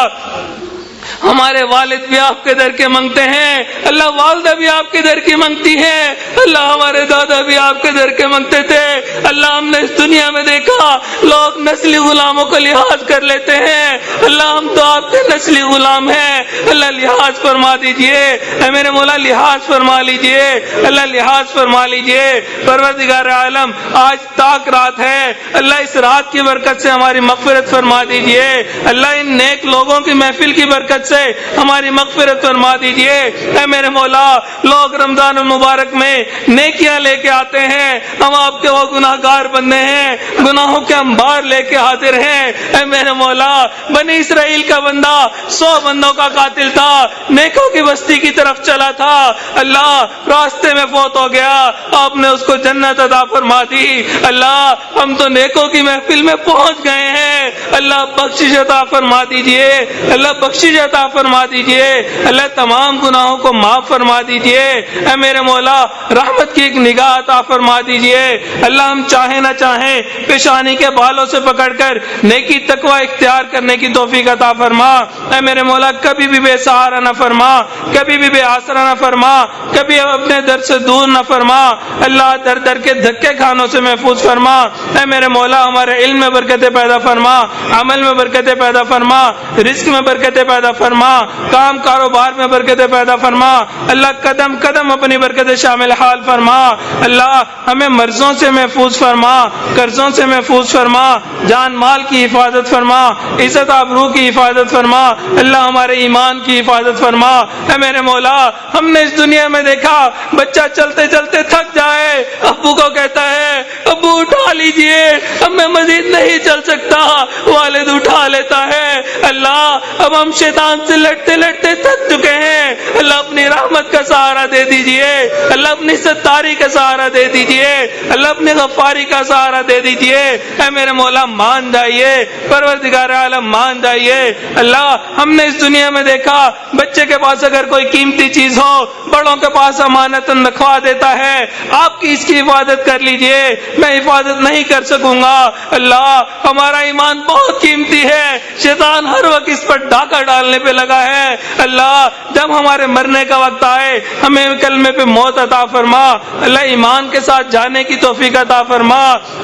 B: ہمارے والد بھی آپ کے در کے منگتے ہیں اللہ، والدہ بھی آپ کے در کی منگتی ہے اللہ، ہمارے دادا بھی آپ کے در کے منگتے تھے اللہ، ہم نے اس دنیا میں دیکھا لوگ نسلی غلاموں کو لحاظ کر لیتے ہیں اللہ، ہم تو آپ کے نسلی غلام ہیں اللہ، لحاظ فرما دیجئے اے میرے مولا، لحاظ فرما لیجئے اللہ، لحاظ فرما لیجئے۔ پروردگار عالم آج تاک رات ہے اللہ، اس رات کی برکت سے ہماری مغفرت فرما دیجئے اللہ، ان نیک لوگوں کی محفل کی برکت سے ہماری مغفرت فرما دیجئے اے میرے مولا۔ لوگ رمضان المبارک میں نیکیاں لے کے آتے ہیں، ہم آپ کے وہ گناہگار بندے ہیں، گناہوں کے انبار لے کے حاضر ہیں اے میرے مولا۔ بنی اسرائیل کا بندہ 100 بندوں کا قاتل تھا، نیکوں کی بستی کی طرف چلا تھا اللہ، راستے میں فوت ہو گیا، آپ نے اس کو جنت عطا فرما دی اللہ، ہم تو نیکوں کی محفل میں پہنچ گئے ہیں اللہ، بخشش عطا فرما دیجئے اللہ، بخشش عطا عطا فرما دیجئے، اللہ تمام گناہوں کو معاف فرما دیجئے، اے میرے مولا رحمت کی ایک نگاہ عطا فرما دیجئے، اللہ ہم چاہیں نہ چاہیں پیشانی کے بالوں سے پکڑ کر نیکی تقوی اختیار کرنے کی توفیق عطا فرما، اے میرے مولا کبھی بھی بے سہارا نہ فرما، کبھی بھی بے آسرا نہ فرما، کبھی اپنے در سے دور نہ فرما، اللہ در در کے دھکے کھانوں سے محفوظ فرما، اے میرے مولا ہمارے علم میں برکتیں پیدا فرما، عمل میں برکتیں پیدا فرما، رزق میں برکتیں پیدا فرما، کام کاروبار میں برکتیں پیدا فرما، اللہ قدم قدم اپنی برکتیں شامل حال فرما، اللہ ہمیں مرضوں سے محفوظ فرما، قرضوں سے محفوظ فرما، جان مال کی حفاظت فرما، عزت آبرو کی حفاظت فرما، اللہ ہمارے ایمان کی حفاظت فرما، اے میرے مولا ہم نے اس دنیا میں دیکھا بچہ چلتے چلتے تھک جائے ابو کو کہتا ہے ابو اٹھا لیجئے اب میں مزید نہیں چل سکتا، والد اٹھا لیتا ہے، اللہ اب ہم شیطان سے لڑتے لڑتے تھک چکے ہیں، اللہ اپنی رحمت کا سہارا دے دیجئے، اللہ اپنی ستاری کا سہارا دے دیجئے، اللہ اپنی غفاری کا سہارا دے دیجئے، اے میرے مولا مان جائیے، پروردگار عالم مان جائیے، اللہ ہم نے اس دنیا میں دیکھا بچے کے پاس اگر کوئی قیمتی چیز ہو بڑوں کے پاس امانتاً رکھوا دیتا ہے، آپ کی اس کی حفاظت کر لیجئے، میں حفاظت نہیں کر سکوں گا، اللہ ہمارا ایمان بہت قیمتی ہے، شیطان ہر وقت اس پر ڈاکہ ڈالنے پہ لگا ہے، اللہ جب ہمارے مرنے کا وقت آئے ہمیں کلمے پہ موت عطا فرما، اللہ ایمان کے ساتھ جانے کی توفیق عطا فرما،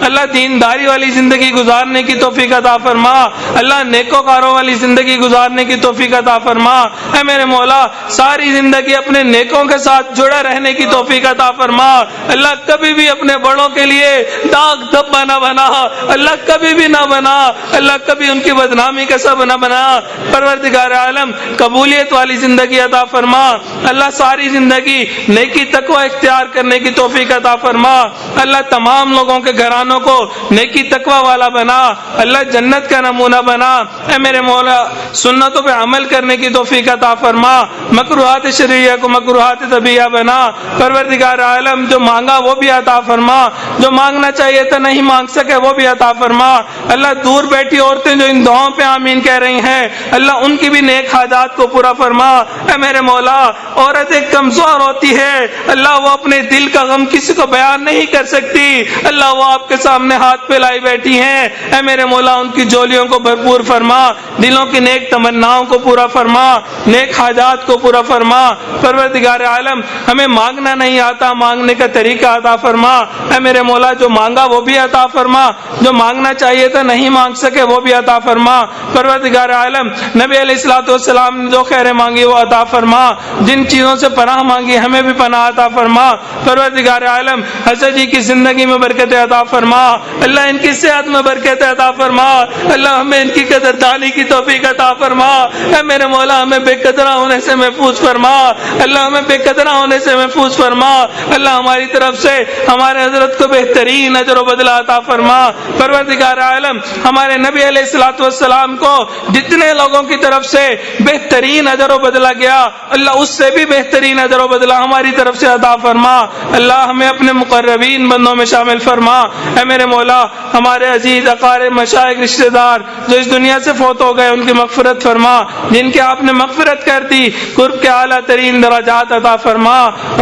B: اللہ دینداری والی زندگی گزارنے کی توفیق عطا فرما، اللہ نیکوکاروں والی زندگی گزارنے کی توفیق عطا فرما، اے میرے مولا ساری زندگی اپنے نیکوں کے ساتھ جڑے رہنے کی توفیق عطا فرما، اللہ کبھی بھی اپنے بڑوں کے لیے داغ دھبا نہ بنا، اللہ کبھی بھی نہ بنا، اللہ کبھی ان کی بدنامی کا سبب نہ بنا، پروردگار عالم قبولیت والی زندگی عطا فرما، اللہ ساری زندگی نیکی تقوی اختیار کرنے کی توفیق عطا فرما، اللہ تمام لوگوں کے گھرانوں کو نیکی تقوی والا بنا، اللہ جنت کا نمونہ بنا، اے میرے مولا سنتوں پہ عمل کرنے کی توفیق عطا فرما، مکروہات شرعیہ کو مکروہات طبیعہ بنا، پروردگار عالم جو مانگا وہ بھی عطا فرما، جو مانگنا چاہیے تھا نہیں مانگ سکے وہ بھی عطا فرما، اللہ دور بیٹھی عورتیں جو ان دعاؤں پہ آمین کہہ رہی ہیں اللہ ان کی بھی نیک حاجات کو پورا فرما، اے میرے مولا عورت ایک کمزور ہوتی ہے اللہ وہ اپنے دل کا غم کسی کو بیان نہیں کر سکتی، اللہ وہ آپ کے سامنے ہاتھ پہ لائی بیٹھی ہیں، اے میرے مولا ان کی جولیوں کو بھرپور فرما، دلوں کی نیک تمناؤں کو پورا فرما، نیک حاجات کو پورا فرما، پروردگار عالم ہمیں مانگنا نہیں آتا مانگنے کا طریقہ عطا فرما، اے میرے مولا جو مانگا وہ بھی عطا فرما، جو مانگنا چاہیے تھا نہیں مانگ سکے وہ بھی عطا فرما، پروردگار عالم نبی علیہ الصلوۃ والسلام نے جو خیریں مانگی وہ عطا فرما، جن چیزوں سے پناہ مانگی ہمیں بھی پناہ عطا فرما، پروردگار عالم حضرت جی کی زندگی میں برکت عطا فرما، اللہ ان کی صحت میں برکت عطا فرما، اللہ ہمیں ان کی قدردانی کی توفیق عطا فرما، اے میرے مولا ہمیں بے قدرہ ہونے سے محفوظ فرما، اللہ ہمیں بے قدرہ ہونے سے محفوظ فرما، اللہ ہماری طرف سے ہمارے حضرت کو بہترین اجر و بدلہ عطا فرما، پروردگار عالم ہمارے نبی علیہ الصلوۃ والسلام کو جتنے لوگوں کی طرف سے بہترین اجر و بدلہ گیا اللہ اس سے بھی بہترین اجر و بدلہ ہماری طرف سے عطا فرما، اللہ ہمیں اپنے مقربین بندوں میں شامل فرما، اے میرے مولا ہمارے عزیز اقارب مشائخ رشتہ دار جو اس دنیا سے فوت ہو گئے ان کی مغفرت فرما، جن کے آپ نے مغفرت کر دی قرب کے اعلیٰ ترین درجات عطا فرما،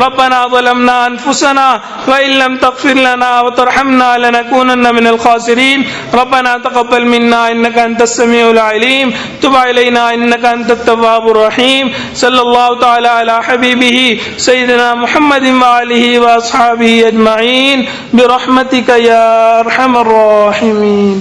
B: ربنا ظلمنا انفسنا وان لم تغفر لنا وترحمنا لنكونن من الخاسرین، ربنا تقبل منا انك انت السميع العليم تب علينا انك انت التواب الرحيم، صلی اللہ تعالی علی حبیبہ سیدنا محمد وآلہ واصحابہ اجمعین برحمتک یا ارحم الراحمین۔